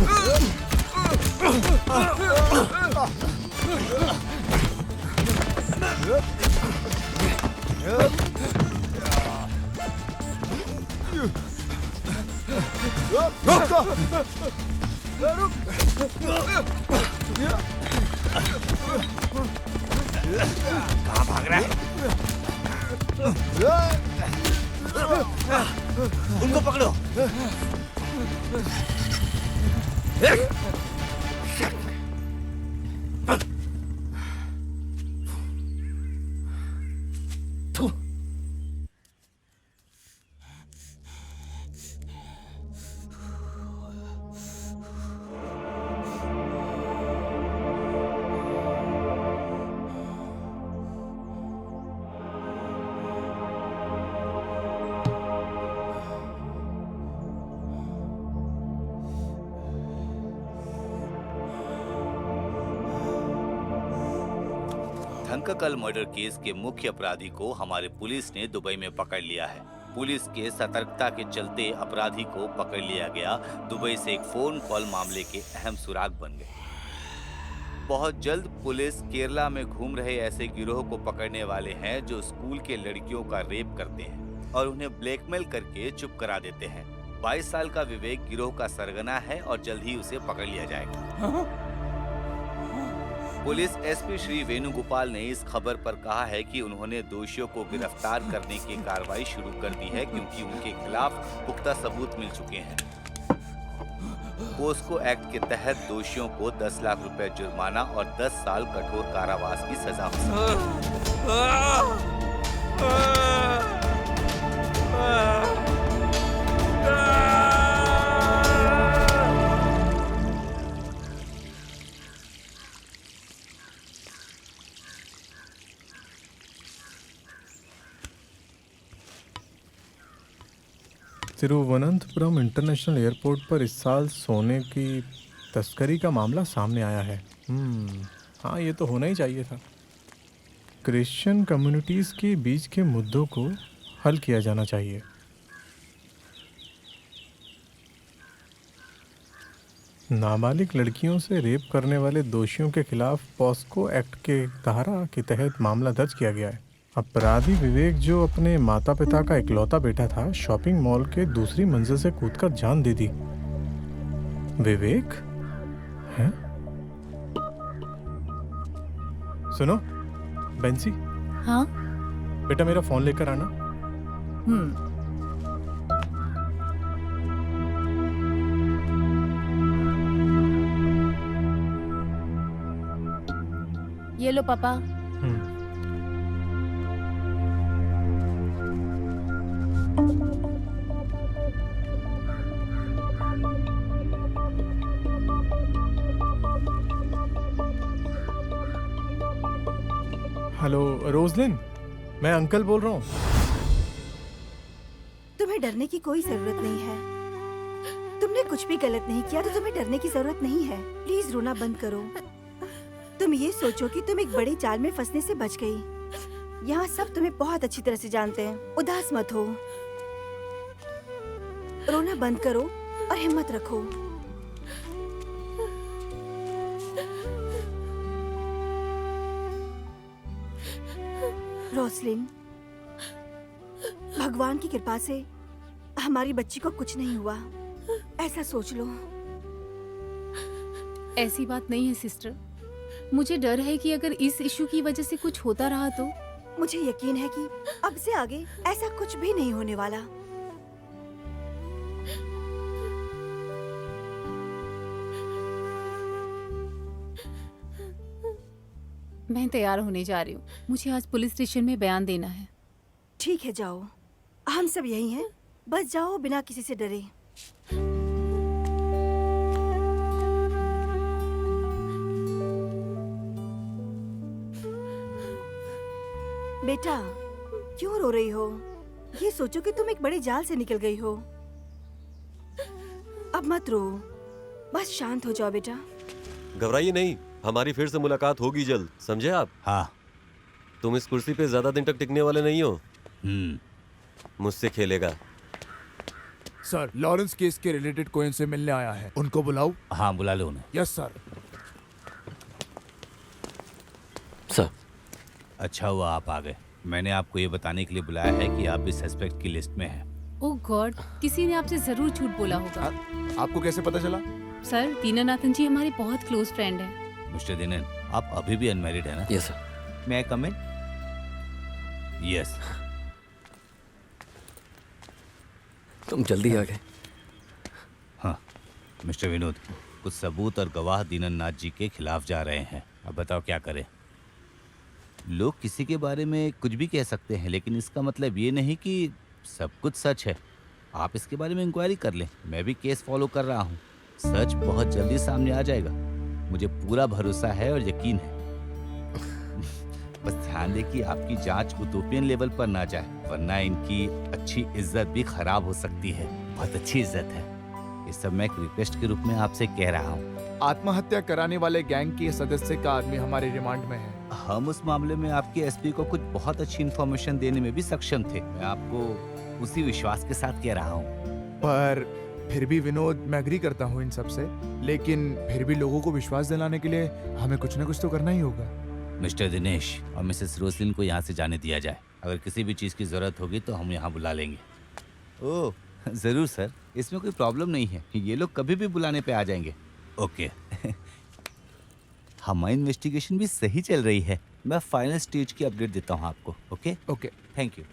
कहाँ भाग रहा है? उनको पकड़ो। धनकल मर्डर केस के मुख्य अपराधी को हमारे पुलिस ने दुबई में पकड़ लिया है। पुलिस के सतर्कता के चलते अपराधी को पकड़ लिया गया। दुबई से एक फोन कॉल मामले के अहम सुराग बन गए। बहुत जल्द पुलिस केरला में घूम रहे ऐसे गिरोह को पकड़ने वाले हैं जो स्कूल के लड़कियों का रेप करते हैं और उन्हें ब्लैकमेल करके चुप करा देते हैं। 22 साल का विवेक गिरोह का सरगना है और जल्द ही उसे पकड़ लिया जाएगा। पुलिस एसपी श्री वेणुगोपाल ने इस खबर पर कहा है कि उन्होंने दोषियों को गिरफ्तार करने की कार्रवाई शुरू कर दी है क्योंकि उनके खिलाफ पुख्ता सबूत मिल चुके हैं। पोस्को एक्ट के तहत दोषियों को 10 लाख रुपए जुर्माना और 10 साल कठोर कारावास की सजा हो सकती है। तिरुवनंतपुरम इंटरनेशनल एयरपोर्ट पर इस साल सोने की तस्करी का मामला सामने आया है। हाँ, ये तो होना ही चाहिए था। क्रिश्चियन कम्युनिटीज़ के बीच के मुद्दों को हल किया जाना चाहिए। नाबालिग लड़कियों से रेप करने वाले दोषियों के खिलाफ पॉस्को एक्ट के धारा के तहत मामला दर्ज किया गया है। अपराधी विवेक, जो अपने माता पिता का इकलौता बेटा था, शॉपिंग मॉल के दूसरी मंजिल से कूदकर जान दे दी। विवेक हैं? सुनो बेंसी। हाँ बेटा, मेरा फोन लेकर आना। ये लो पापा। हेलो रोजलिन, मैं अंकल बोल रहा हूँ। तुम्हें डरने की कोई जरूरत नहीं है। तुमने कुछ भी गलत नहीं किया तो तुम्हें डरने की जरूरत नहीं है। प्लीज रोना बंद करो। तुम ये सोचो कि तुम एक बड़े जाल में फंसने से बच गई। यहाँ सब तुम्हें बहुत अच्छी तरह से जानते हैं। उदास मत हो, रोना बंद करो और हिम्मत रखो। रोसलिन, भगवान की कृपा से हमारी बच्ची को कुछ नहीं हुआ, ऐसा सोच लो। ऐसी बात नहीं है सिस्टर। मुझे डर है कि अगर इस इशू की वजह से कुछ होता रहा तो मुझे यकीन है कि अब से आगे ऐसा कुछ भी नहीं होने वाला। मैं तैयार होने जा रही हूँ, मुझे आज पुलिस स्टेशन में बयान देना है। ठीक है, जाओ। हम सब यही हैं, बस जाओ बिना किसी से डरे। बेटा, क्यों रो रही हो? ये सोचो कि तुम एक बड़े जाल से निकल गई हो। अब मत रो, बस शांत हो जाओ बेटा। घबराइए नहीं, हमारी फिर से मुलाकात होगी जल्द, समझे आप? हाँ। तुम इस कुर्सी पे ज्यादा दिन तक टिकने वाले नहीं हो। मुझसे खेलेगा। सर, लॉरेंस केस के रिलेटेड कोई इनसे मिलने आया है, उनको बुलाओ। हाँ, बुला लो उन्हें। Yes sir. सर, अच्छा हुआ आप आ गए। मैंने आपको ये बताने के लिए बुलाया है कि आप भी सस्पेक्ट की लिस्ट में हैं। ओह गॉड, किसी ने आपसे जरूर झूठ बोला होगा। आपको कैसे पता चला? सर, दीनानाथन जी हमारे बहुत क्लोज फ्रेंड हैं। मिस्टर दिनेन, आप अभी भी अनमैरिड है ना? Yes sir. मैं कम इन? यस। तुम जल्दी आ गए। हाँ मिस्टर विनोद, कुछ सबूत और गवाह दीननाथ जी के खिलाफ जा रहे हैं। अब बताओ क्या करें? लोग किसी के बारे में कुछ भी कह सकते हैं, लेकिन इसका मतलब ये नहीं कि सब कुछ सच है। आप इसके बारे में इंक्वायरी कर लें, मैं भी केस फॉलो कर रहा हूँ। सच बहुत जल्दी सामने आ जाएगा, मुझे पूरा भरोसा है और यकीन है। बस ध्यान दें कि आपकी जांच यूटोपियन लेवल पर ना जाए, वरना इनकी अच्छी इज्जत भी खराब हो सकती है। बहुत अच्छी इज्जत है। ये सब मैं एक रिक्वेस्ट के रूप में आपसे कह रहा हूँ। आत्महत्या कराने वाले गैंग के सदस्य का आदमी हमारे रिमांड में है। हम उस मामले में आपके एसपी को कुछ बहुत अच्छी इन्फॉर्मेशन देने में भी सक्षम थे। मैं आपको उसी विश्वास के साथ कह रहा हूँ। पर फिर भी विनोद, मैं एग्री करता हूँ इन सब से, लेकिन फिर भी लोगों को विश्वास दिलाने के लिए हमें कुछ न कुछ तो करना ही होगा। मिस्टर दिनेश और मिसेस रोसलिन को यहाँ से जाने दिया जाए। अगर किसी भी चीज़ की ज़रूरत होगी तो हम यहाँ बुला लेंगे। ओह ज़रूर सर, इसमें कोई प्रॉब्लम नहीं है। ये लोग कभी भी बुलाने पे आ जाएंगे। ओके। हमारी इन्वेस्टिगेशन भी सही चल रही है। मैं फाइनल स्टेज की अपडेट देता हूँ आपको। Okay okay, thank you.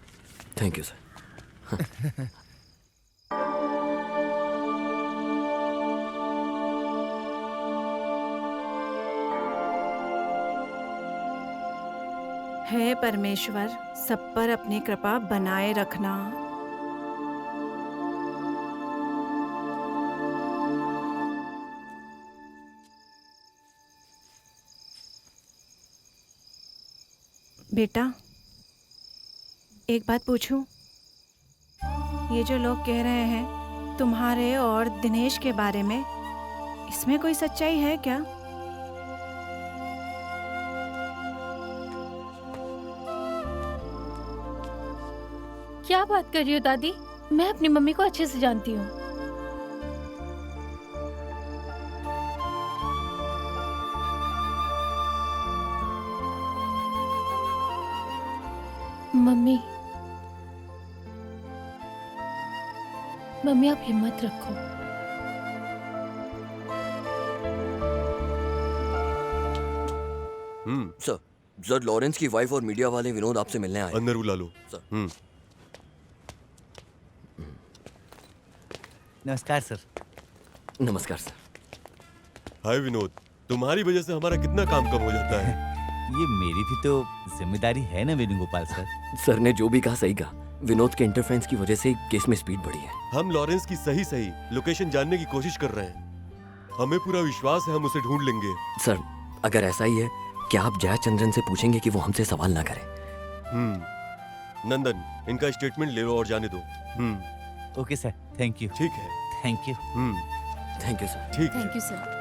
Thank you sir. हे परमेश्वर, सब पर अपनी कृपा बनाए रखना। बेटा, एक बात पूछूं? ये जो लोग कह रहे हैं तुम्हारे और दिनेश के बारे में, इसमें कोई सच्चाई है क्या? क्या बात कर रही हो दादी? मैं अपनी मम्मी को अच्छे से जानती हूँ। मम्मी, मम्मी आप हिम्मत रखो। सर, लॉरेंस की वाइफ और मीडिया वाले विनोद आपसे मिलने आए। अंदर बुला लो। सर। नमस्कार सर। नमस्कार सर। हाय विनोद, तुम्हारी वजह से हमारा कितना काम कम हो जाता है। ये मेरी भी तो जिम्मेदारी है ना वेणुगोपाल सर। सर ने जो भी कहा सही कहा। विनोद के इंटरफेरेंस की वजह से केस में स्पीड बढ़ी है। हम लॉरेंस की सही लोकेशन जानने की कोशिश कर रहे हैं। हमें पूरा विश्वास है हम उसे ढूंढ लेंगे। सर, अगर ऐसा ही है, क्या आप जयचंद्रन से पूछेंगे कि वो हमसे सवाल ना करें? नंदन, इनका स्टेटमेंट ले लो और जाने दो। Okay sir, thank you. ठीक है। Thank you. Thank you sir. ठीक है। Thank you sir.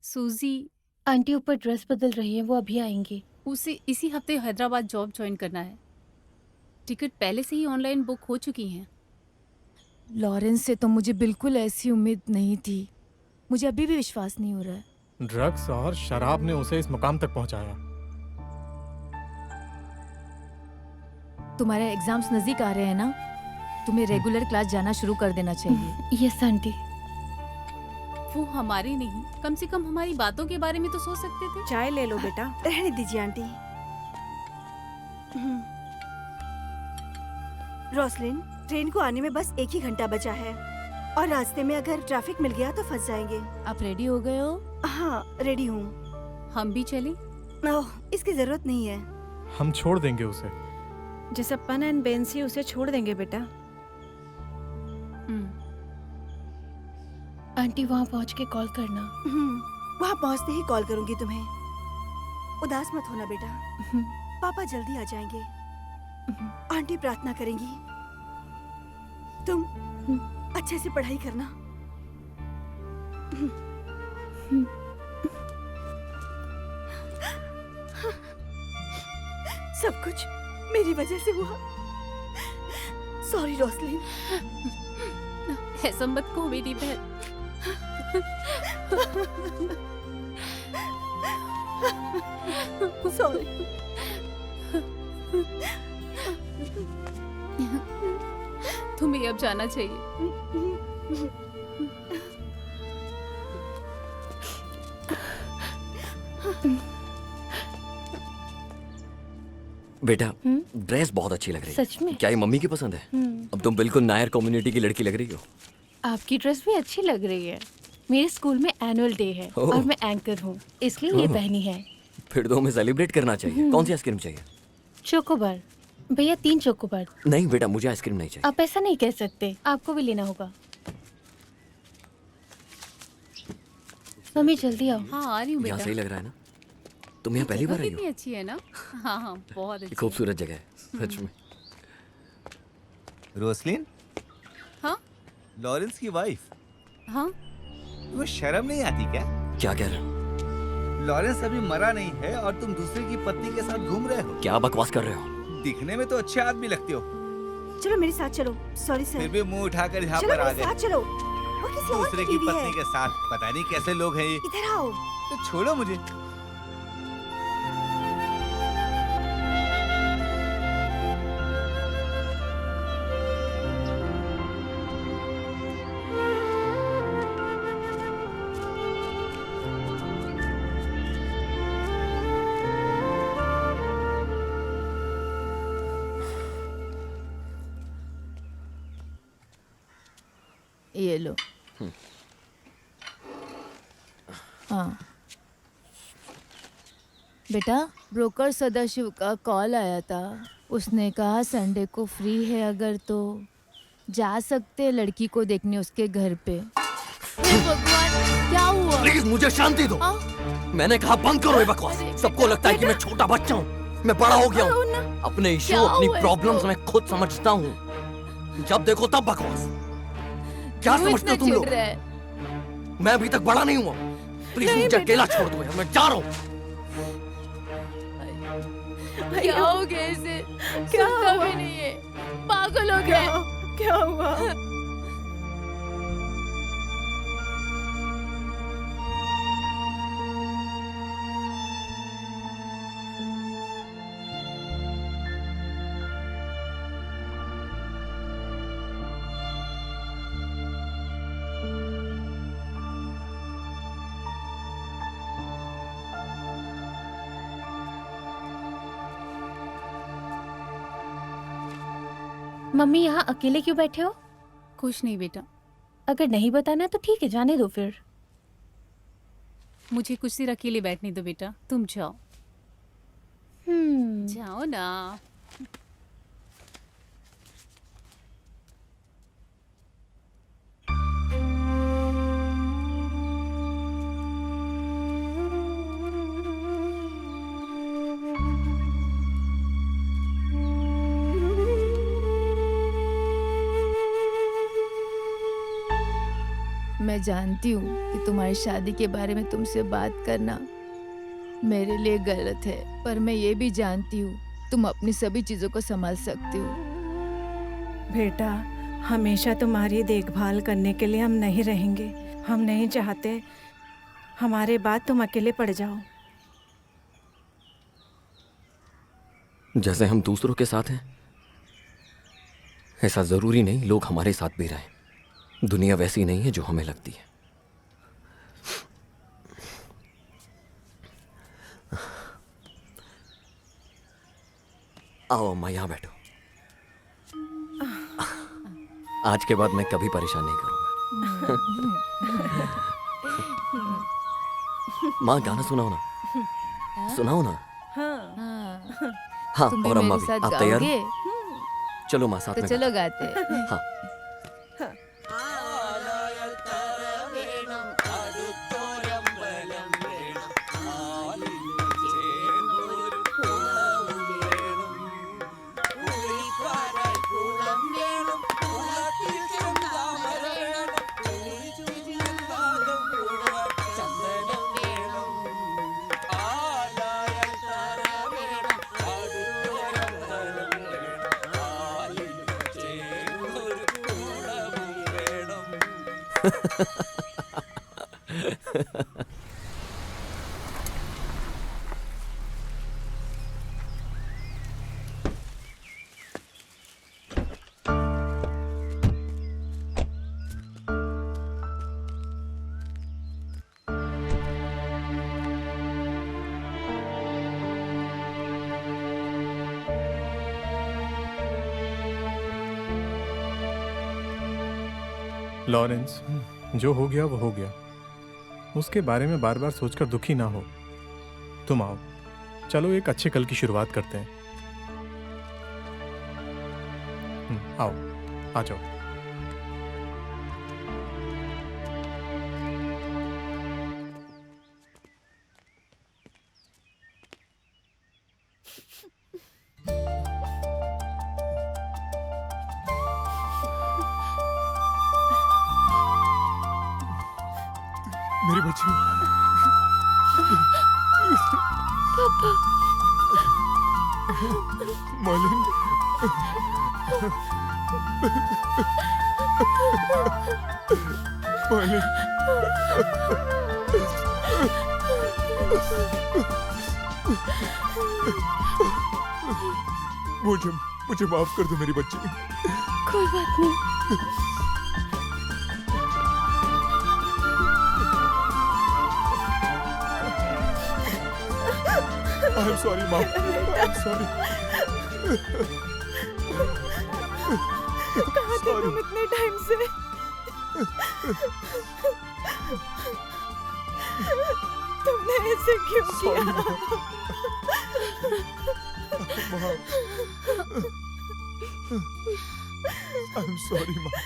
सूजी आंटी ऊपर ड्रेस बदल रही है, वो अभी आएंगी। उसे इसी हफ्ते हैदराबाद जॉब ज्वाइन करना है। टिकट पहले से ही ऑनलाइन बुक हो चुकी हैं। लॉरेंस से तो मुझे बिल्कुल ऐसी उम्मीद नहीं थी। मुझे अभी भी विश्वास नहीं हो रहा है। ड्रग्स और शराब ने उसे इस मुकाम तक पहुंचाया। तुम्हारे एग्जाम्स नजदीक आ रहे हैं ना, तुम्हें रेगुलर क्लास जाना शुरू कर देना चाहिए। Yes aunty. वो हमारी नहीं, कम से कम हमारी बातों के बारे में तो सोच सकते थे। चाय ले लो बेटा। रहने दीजिए आंटी। रोसलिन, ट्रेन को आने में बस 1 ही घंटा बचा है और रास्ते में अगर ट्रैफिक मिल गया तो फंस जाएंगे। आप रेडी हो गए हो? हाँ, रेडी हूँ। हम भी चले? ओह, इसकी जरूरत नहीं है। हम छोड़ देंगे उसे। जसप्पन एंड बेंसी उसे छोड़ देंगे बेटा। आंटी वहाँ पहुँच के कॉल करना। वहाँ पहुँचते ही कॉल करूँगी तुम्हें। उदास मत होना बेटा, पापा जल्दी आ जाएंगे। आंटी प्रार्थना करेंगी। तुम अच्छे से पढ़ाई करना। सब कुछ मेरी वजह से हुआ। Sorry Roslin. ऐसा मत कहो मेरी बहन। सॉरी। तुम्हें अब जाना चाहिए। बेटा, ड्रेस बहुत अच्छी लग रही है। सच में? क्या ये मम्मी की पसंद है? अब तुम बिल्कुल नायर कम्युनिटी की लड़की लग रही हो। आपकी ड्रेस भी अच्छी लग रही है। मेरे स्कूल में एनुअल डे है ओह। और मैं एंकर हूँ, इसलिए ये ओह। पहनी है। फिर तो हमें सेलिब्रेट करना चाहिए। कौन सी आइसक्रीम चाहिए? चोकोबार। भैया 3 चोकोबार। नहीं बेटा, मुझे आइसक्रीम नहीं चाहिए। आप ऐसा नहीं कह सकते, आपको भी लेना होगा। मम्मी जल्दी आओ। हाँ आ रही हूँ यहाँ बेटा। सही लग रहा है ना? तुम यहाँ पहली बार आई हो? कितनी अच्छी है ना? हाँ हाँ बहुत ये अच्छी। खूबसूरत जगह है सच में। रोसलिन, हाँ लॉरेंस की वाइफ, हाँ। तुम्हें शर्म नहीं आती क्या? क्या कह रहे हो? लॉरेंस अभी मरा नहीं है और तुम दूसरे की पत्नी के साथ घूम रहे हो। क्या बकवास कर रहे हो? दिखने में तो अच्छे आदमी लगते हो, चलो मेरे साथ चलो। Sorry sir. फिर भी मुंह उठाकर यहाँ चलो पर आ मेरे गए। साथ चलो। वो किसी और दूसरे की की बीवी पत्नी है। के साथ पता नहीं कैसे लोग हैं ये। इधर आओ। तो छोड़ो मुझे। ये लो। हाँ बेटा, ब्रोकर सदाशिव का कॉल आया था। उसने कहा संडे को फ्री है अगर तो जा सकते लड़की को देखने उसके घर पे। हे भगवान, क्या हुआ? प्लीज मुझे शांति दो। मैंने कहा बंद करो ये बकवास। सबको लगता है कि मैं छोटा बच्चा हूँ। मैं बड़ा हो गया हूँ। अपने इश्यू, क्या अपनी हुआ प्रॉब्लम्स इसको? मैं खुद समझता हूँ। जब देखो तब बकवास। क्या क्यों समझते हो इतना तुम लोग? चिढ़ रहा है? मैं अभी तक बड़ा नहीं हुआ। प्लीज नहीं मुझे बेटा। अकेला छोड़ दो यार, मैं जा रहा हूँ। क्या हो गया इसे? सुनता भी नहीं है, पागल हो गया। क्या हुआ? मम्मी यहाँ अकेले क्यों बैठे हो? कुछ नहीं बेटा। अगर नहीं बताना तो ठीक है, जाने दो फिर। मुझे कुछ देर अकेले बैठने दो बेटा, तुम जाओ। जाओ ना। मैं जानती हूँ कि तुम्हारी शादी के बारे में तुमसे बात करना मेरे लिए गलत है, पर मैं ये भी जानती हूँ तुम अपनी सभी चीजों को संभाल सकती हो। बेटा, हमेशा तुम्हारी देखभाल करने के लिए हम नहीं रहेंगे। हम नहीं चाहते हमारे बाद तुम अकेले पड़ जाओ। जैसे हम दूसरों के साथ हैं ऐसा जरूरी नहीं लोग हमारे साथ भी रहें। दुनिया वैसी नहीं है जो हमें लगती है। आओ अम्मा, यहाँ बैठो। आज के बाद मैं कभी परेशान नहीं करूंगा। माँ गाना सुनाओ ना, सुनाओ ना। हाँ, तुम भी और अम्मा मेरे भी। साथ आप तैयार गाओगे? हो? चलो माँ, साथ तो में चलो गाते गाते हैं। हाँ। लॉरेंस, जो हो गया वो हो गया। उसके बारे में बार बार सोचकर दुखी ना हो। तुम आओ, चलो एक अच्छे कल की शुरुआत करते हैं। आओ, आ जाओ। मेरी बच्ची। पापा। मालिन। मालिन। मुझे माफ कर दो मेरी बच्ची। कोई बात नहीं। I'm sorry, Mom. I'm sorry. कहाँ थे तुम इतने टाइम से? तुमने ऐसे क्यों किया? I'm sorry, Mom.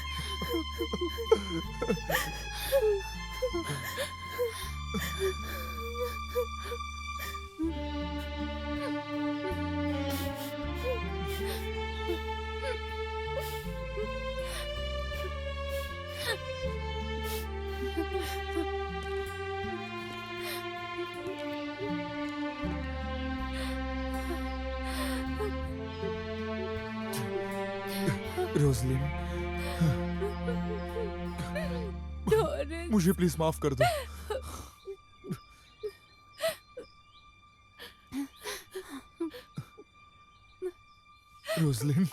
रोजलिन, मुझे प्लीज माफ कर दो। रोजलिन,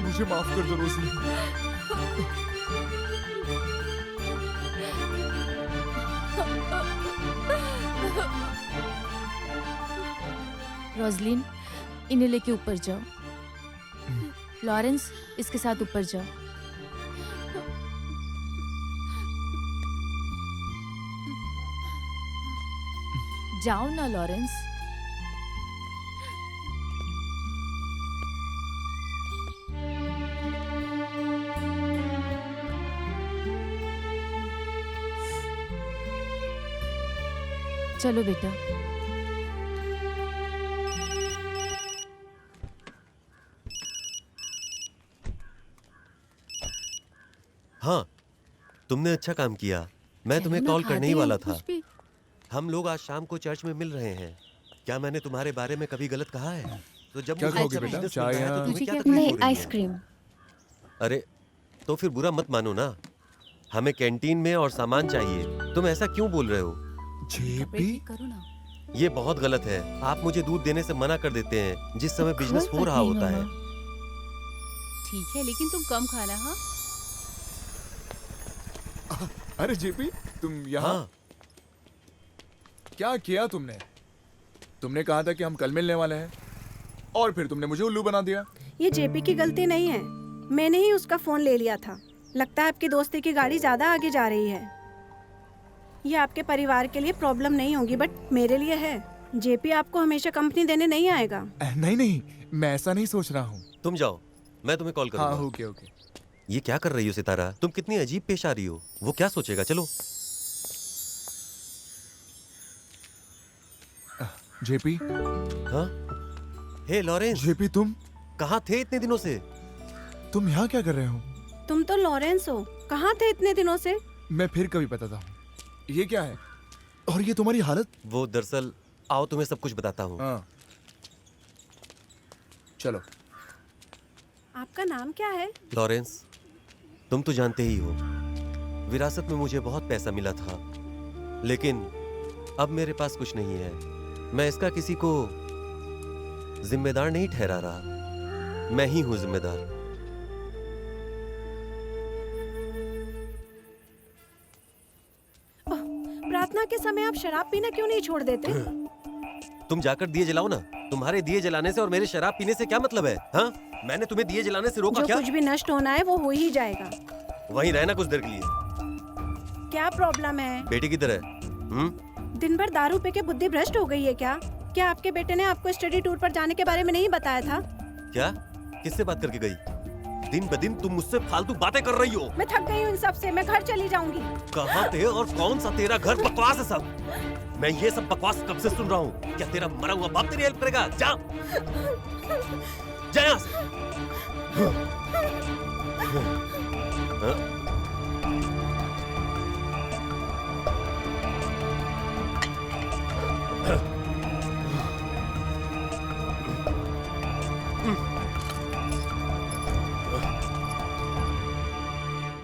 मुझे माफ कर दो रोजलिन। रोजलिन, इन्हें लेके ऊपर जाओ। लॉरेंस, इसके साथ ऊपर जाओ। जाओ ना लॉरेंस। चलो बेटा। हाँ, तुमने अच्छा काम किया। मैं तुम्हें ना कॉल करने ही खाते वाला हैं था। कुछ भी। हम लोग आज शाम को चर्च में मिल रहे हैं। क्या मैंने तुम्हारे बारे में कभी गलत कहा है? तो जब क्या मुझे खाओगे अच्छा बेटा? बिजनेस चाय मिल रहा है, या- तो तुम्हें तुझे क्या क्या तकलीफ हो नहीं, रही है? आइसक्रीम। अरे, तो फिर बुरा मत मानो ना। हमें कैंटीन में और सामान चाहिए। तुम ऐसा क्यों बोल रहे हो? कपड़े जेपी, ठीक करो ना। ये बहुत गलत है। आप मुझे दूध देने से मना कर देते हैं जिस समय बिजनेस हो रहा होता है। ठीक है, लेकिन तुम कम खाना। हाँ, अरे जेपी, तुम यहाँ? हाँ। क्या किया तुमने? तुमने कहा था कि हम कल मिलने वाले हैं और फिर तुमने मुझे उल्लू बना दिया। ये जेपी की गलती नहीं है, मैंने ही उसका फोन ले लिया था। लगता है आपकी दोस्ती की गाड़ी ज्यादा आगे जा रही है। ये आपके परिवार के लिए प्रॉब्लम नहीं होगी, बट मेरे लिए है। जेपी आपको हमेशा कंपनी देने नहीं आएगा। नहीं नहीं, मैं ऐसा नहीं सोच रहा हूँ। तुम जाओ, मैं तुम्हें कॉल करूंगा। हाँ, ओके ओके। ये क्या कर रही हो सितारा? तुम कितनी अजीब पेश आ रही हो। वो क्या सोचेगा? चलो। जेपी। हाँ? हे लॉरेंस। जेपी, तुम कहाँ थे इतने दिनों से? तुम यहाँ क्या कर रहे हो? तुम तो लॉरेंस हो, कहाँ थे इतने दिनों से? मैं फिर कभी बताता हूँ। ये क्या है? और ये तुम्हारी हालत? वो दरअसल, आओ तुम्हें सब कुछ बताता हूँ। हाँ, चलो। आपका नाम क्या है? लॉरेंस, तुम तो जानते ही हो, विरासत में मुझे बहुत पैसा मिला था, लेकिन अब मेरे पास कुछ नहीं है। मैं इसका किसी को जिम्मेदार नहीं ठहरा रहा, मैं ही हूं जिम्मेदार। प्रार्थना के समय आप शराब पीना क्यों नहीं छोड़ देते? तुम जाकर दिए जलाओ ना। तुम्हारे दिए जलाने से और मेरे शराब पीने से क्या मतलब है? हाँ? मैंने तुम्हें दिए जलाने से रोका जो क्या? कुछ भी नष्ट होना है वो हो ही जाएगा। वहीं रहना कुछ देर के लिए। क्या प्रॉब्लम है? बेटी किधर है? दिन भर दारू पी के बुद्धि भ्रष्ट हो गई है क्या? क्या आपके बेटे ने आपको स्टडी टूर पर जाने के बारे में नहीं बताया था? क्या? किससे बात करके गई? दिन ब दिन तुम मुझसे फालतू बातें कर रही हो। मैं थक गई हूँ इन सब से, मैं घर चली जाऊंगी। कहाँ थे और कौन सा तेरा घर? बकवास है सब। मैं ये सब बकवास कब से सुन रहा हूँ। क्या तेरा मरा हुआ बाप तेरी हेल्प करेगा? जा, जा यहाँ से। हाँ?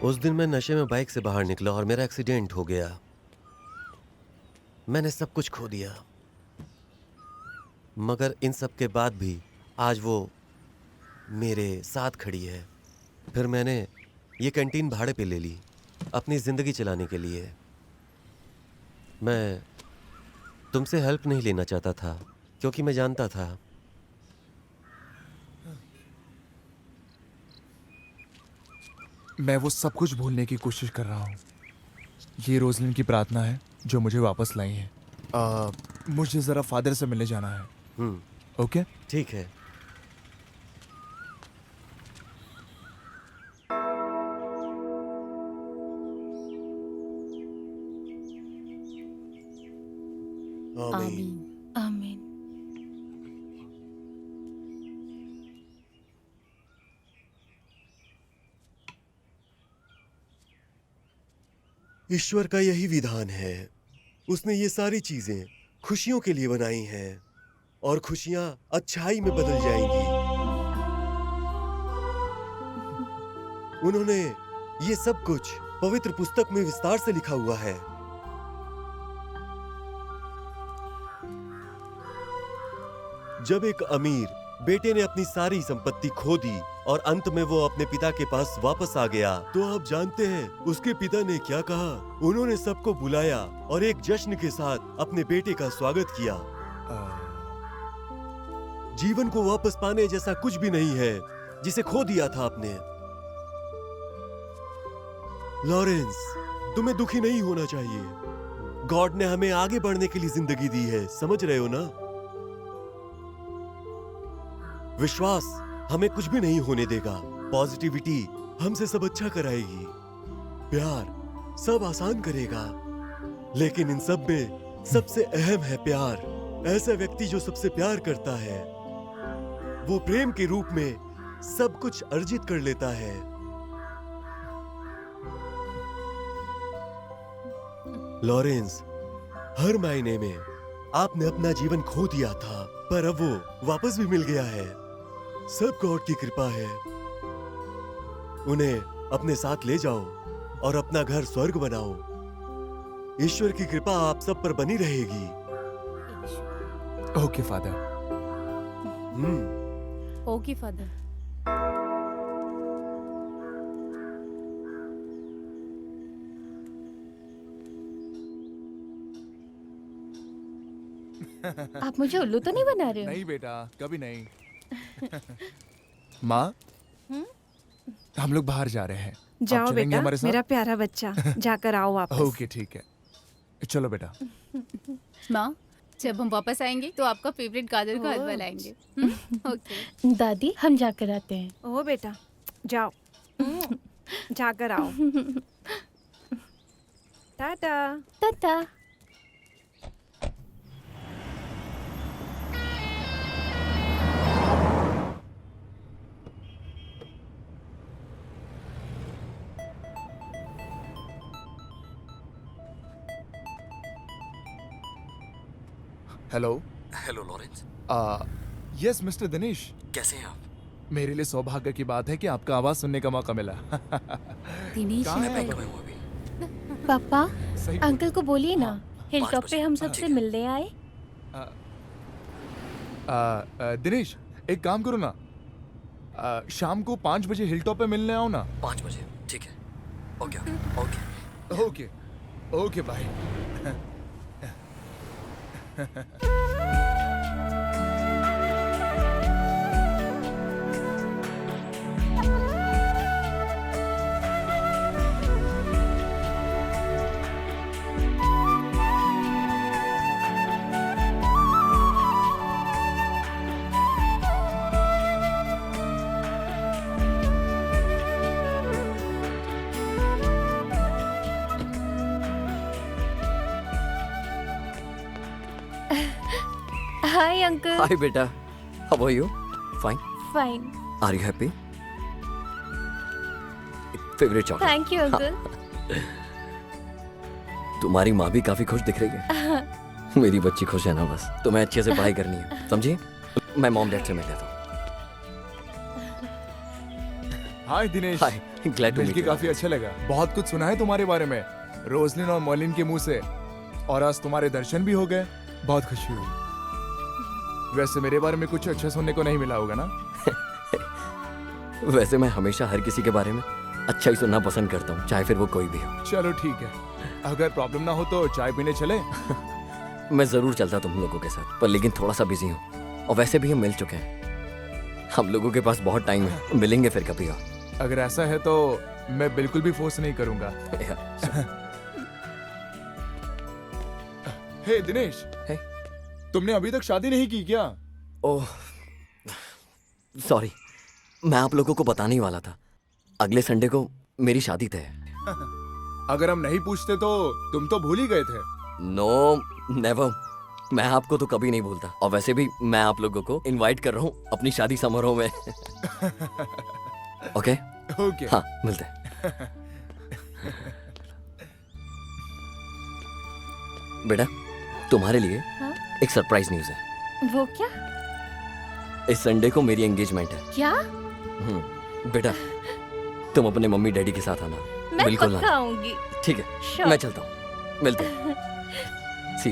उस दिन मैं नशे में बाइक से बाहर निकला और मेरा एक्सीडेंट हो गया। मैंने सब कुछ खो दिया, मगर इन सब के बाद भी आज वो मेरे साथ खड़ी है। फिर मैंने ये कैंटीन भाड़े पे ले ली अपनी ज़िंदगी चलाने के लिए। मैं तुमसे हेल्प नहीं लेना चाहता था क्योंकि मैं जानता था मैं वो सब कुछ भूलने की कोशिश कर रहा हूँ। ये रोजलिन की प्रार्थना है जो मुझे वापस लाई है। मुझे जरा फादर से मिलने जाना है। ओके, ठीक है। आमीन। आमीन। ईश्वर का यही विधान है। उसने ये सारी चीजें खुशियों के लिए बनाई हैं और खुशियां अच्छाई में बदल जाएंगी। उन्होंने ये सब कुछ पवित्र पुस्तक में विस्तार से लिखा हुआ है। जब एक अमीर बेटे ने अपनी सारी संपत्ति खो दी और अंत में वो अपने पिता के पास वापस आ गया, तो आप जानते हैं उसके पिता ने क्या कहा? उन्होंने सबको बुलाया और एक जश्न के साथ अपने बेटे का स्वागत किया। जीवन को वापस पाने जैसा कुछ भी नहीं है जिसे खो दिया था आपने। लॉरेंस, तुम्हें दुखी नहीं होना चाहिए। गॉड ने हमें आगे बढ़ने के लिए जिंदगी दी है, समझ रहे हो ना? विश्वास हमें कुछ भी नहीं होने देगा। पॉजिटिविटी हमसे सब अच्छा कराएगी। प्यार सब आसान करेगा। लेकिन इन सब में सबसे अहम है प्यार। ऐसा व्यक्ति जो सबसे प्यार करता है वो प्रेम के रूप में सब कुछ अर्जित कर लेता है। लॉरेंस, हर महीने में आपने अपना जीवन खो दिया था, पर अब वो वापस भी मिल गया है। सब गॉड की कृपा है। उन्हें अपने साथ ले जाओ और अपना घर स्वर्ग बनाओ। ईश्वर की कृपा आप सब पर बनी रहेगी। Okay father. Okay father. आप मुझे उल्लू तो नहीं बना रहे हो? नहीं बेटा, कभी नहीं। माँ, हम लोग बाहर जा रहे हैं। आप जाओ चलेंगे बेटा, हमारे साथ? मेरा प्यारा बच्चा, जाकर आओ वापस। ओके ठीक है, चलो बेटा। माँ, जब हम वापस आएंगे तो आपका फेवरेट गाजर का हलवा लाएंगे। ओके। दादी हम जाकर आते हैं। ओ बेटा, जाओ, जाकर आओ। Tata. Tata. Hello. Hello Lawrence. Yes mister Dinesh. कैसे हैं आप? मेरे लिए सौभाग्य की बात है कि आपका आवाज सुनने का मौका मिला। दिनेश कहाँ है है। पापा? पापा, सही अंकल को बोलिए ना, हिल टॉप पे हम सबसे मिलने आए। दिनेश, एक काम करो ना, शाम को 5 बजे हिल टॉप पे मिलने आओ ना। 5 बजे, ठीक है। Okay okay okay okay bye. Hi uncle. Hi बेटा, how are you? Fine. Fine. Are you happy? Favourite chocolate. Thank you uncle. तुम्हारी माँ भी काफी खुश दिख रही है। मेरी बच्ची खुश है ना, बस तुम्हें अच्छे से पढ़ाई करनी है, समझी? मैं मॉम डैड से मिल लेता हूँ। हाय दिनेश। हाय, ग्लैड टू मिल मीट के यू। काफी अच्छा लगा। बहुत कुछ सुना है तुम्हारे बारे में, रोजलिन और मॉलिन के मुंह से, और आज तुम्हारे दर्शन भी हो गए। बहुत खुशी हुई। वैसे मेरे बारे में कुछ अच्छा सुनने को नहीं मिला होगा ना? वैसे मैं हमेशा हर किसी के बारे में अच्छा ही सुनना पसंद करता हूँ, चाहे फिर वो कोई भी हो। चलो ठीक है, अगर प्रॉब्लम ना हो तो चाय पीने चले? मैं जरूर चलता तुम लोगों के साथ, पर लेकिन थोड़ा सा बिजी हूँ, और वैसे भी हम मिल चुके हैं। हम लोगों के पास बहुत टाइम है, मिलेंगे फिर कभी और। अगर ऐसा है तो मैं बिल्कुल भी फोर्स नहीं करूंगा। हे दिनेश, तुमने अभी तक शादी नहीं की क्या? ओह सॉरी, मैं आप लोगों को बताने ही वाला था, अगले संडे को मेरी शादी तय है। अगर हम नहीं पूछते तो तुम तो भूल ही गए थे। नो नेवर, मैं आपको तो कभी नहीं भूलता, और वैसे भी मैं आप लोगों को इनवाइट कर रहा हूँ अपनी शादी समारोह में। ओके ओके, हाँ मिलते हैं। बेटा, तुम्हारे लिए हाँ? एक सरप्राइज न्यूज है। वो क्या? इस संडे को मेरी एंगेजमेंट है। क्या? बेटा, तुम अपने मम्मी डैडी के साथ आना। मैं बिल्कुल पक्का आना। आऊंगी। ठीक है, Sure. मैं चलता हूँ, मिलते हैं। सी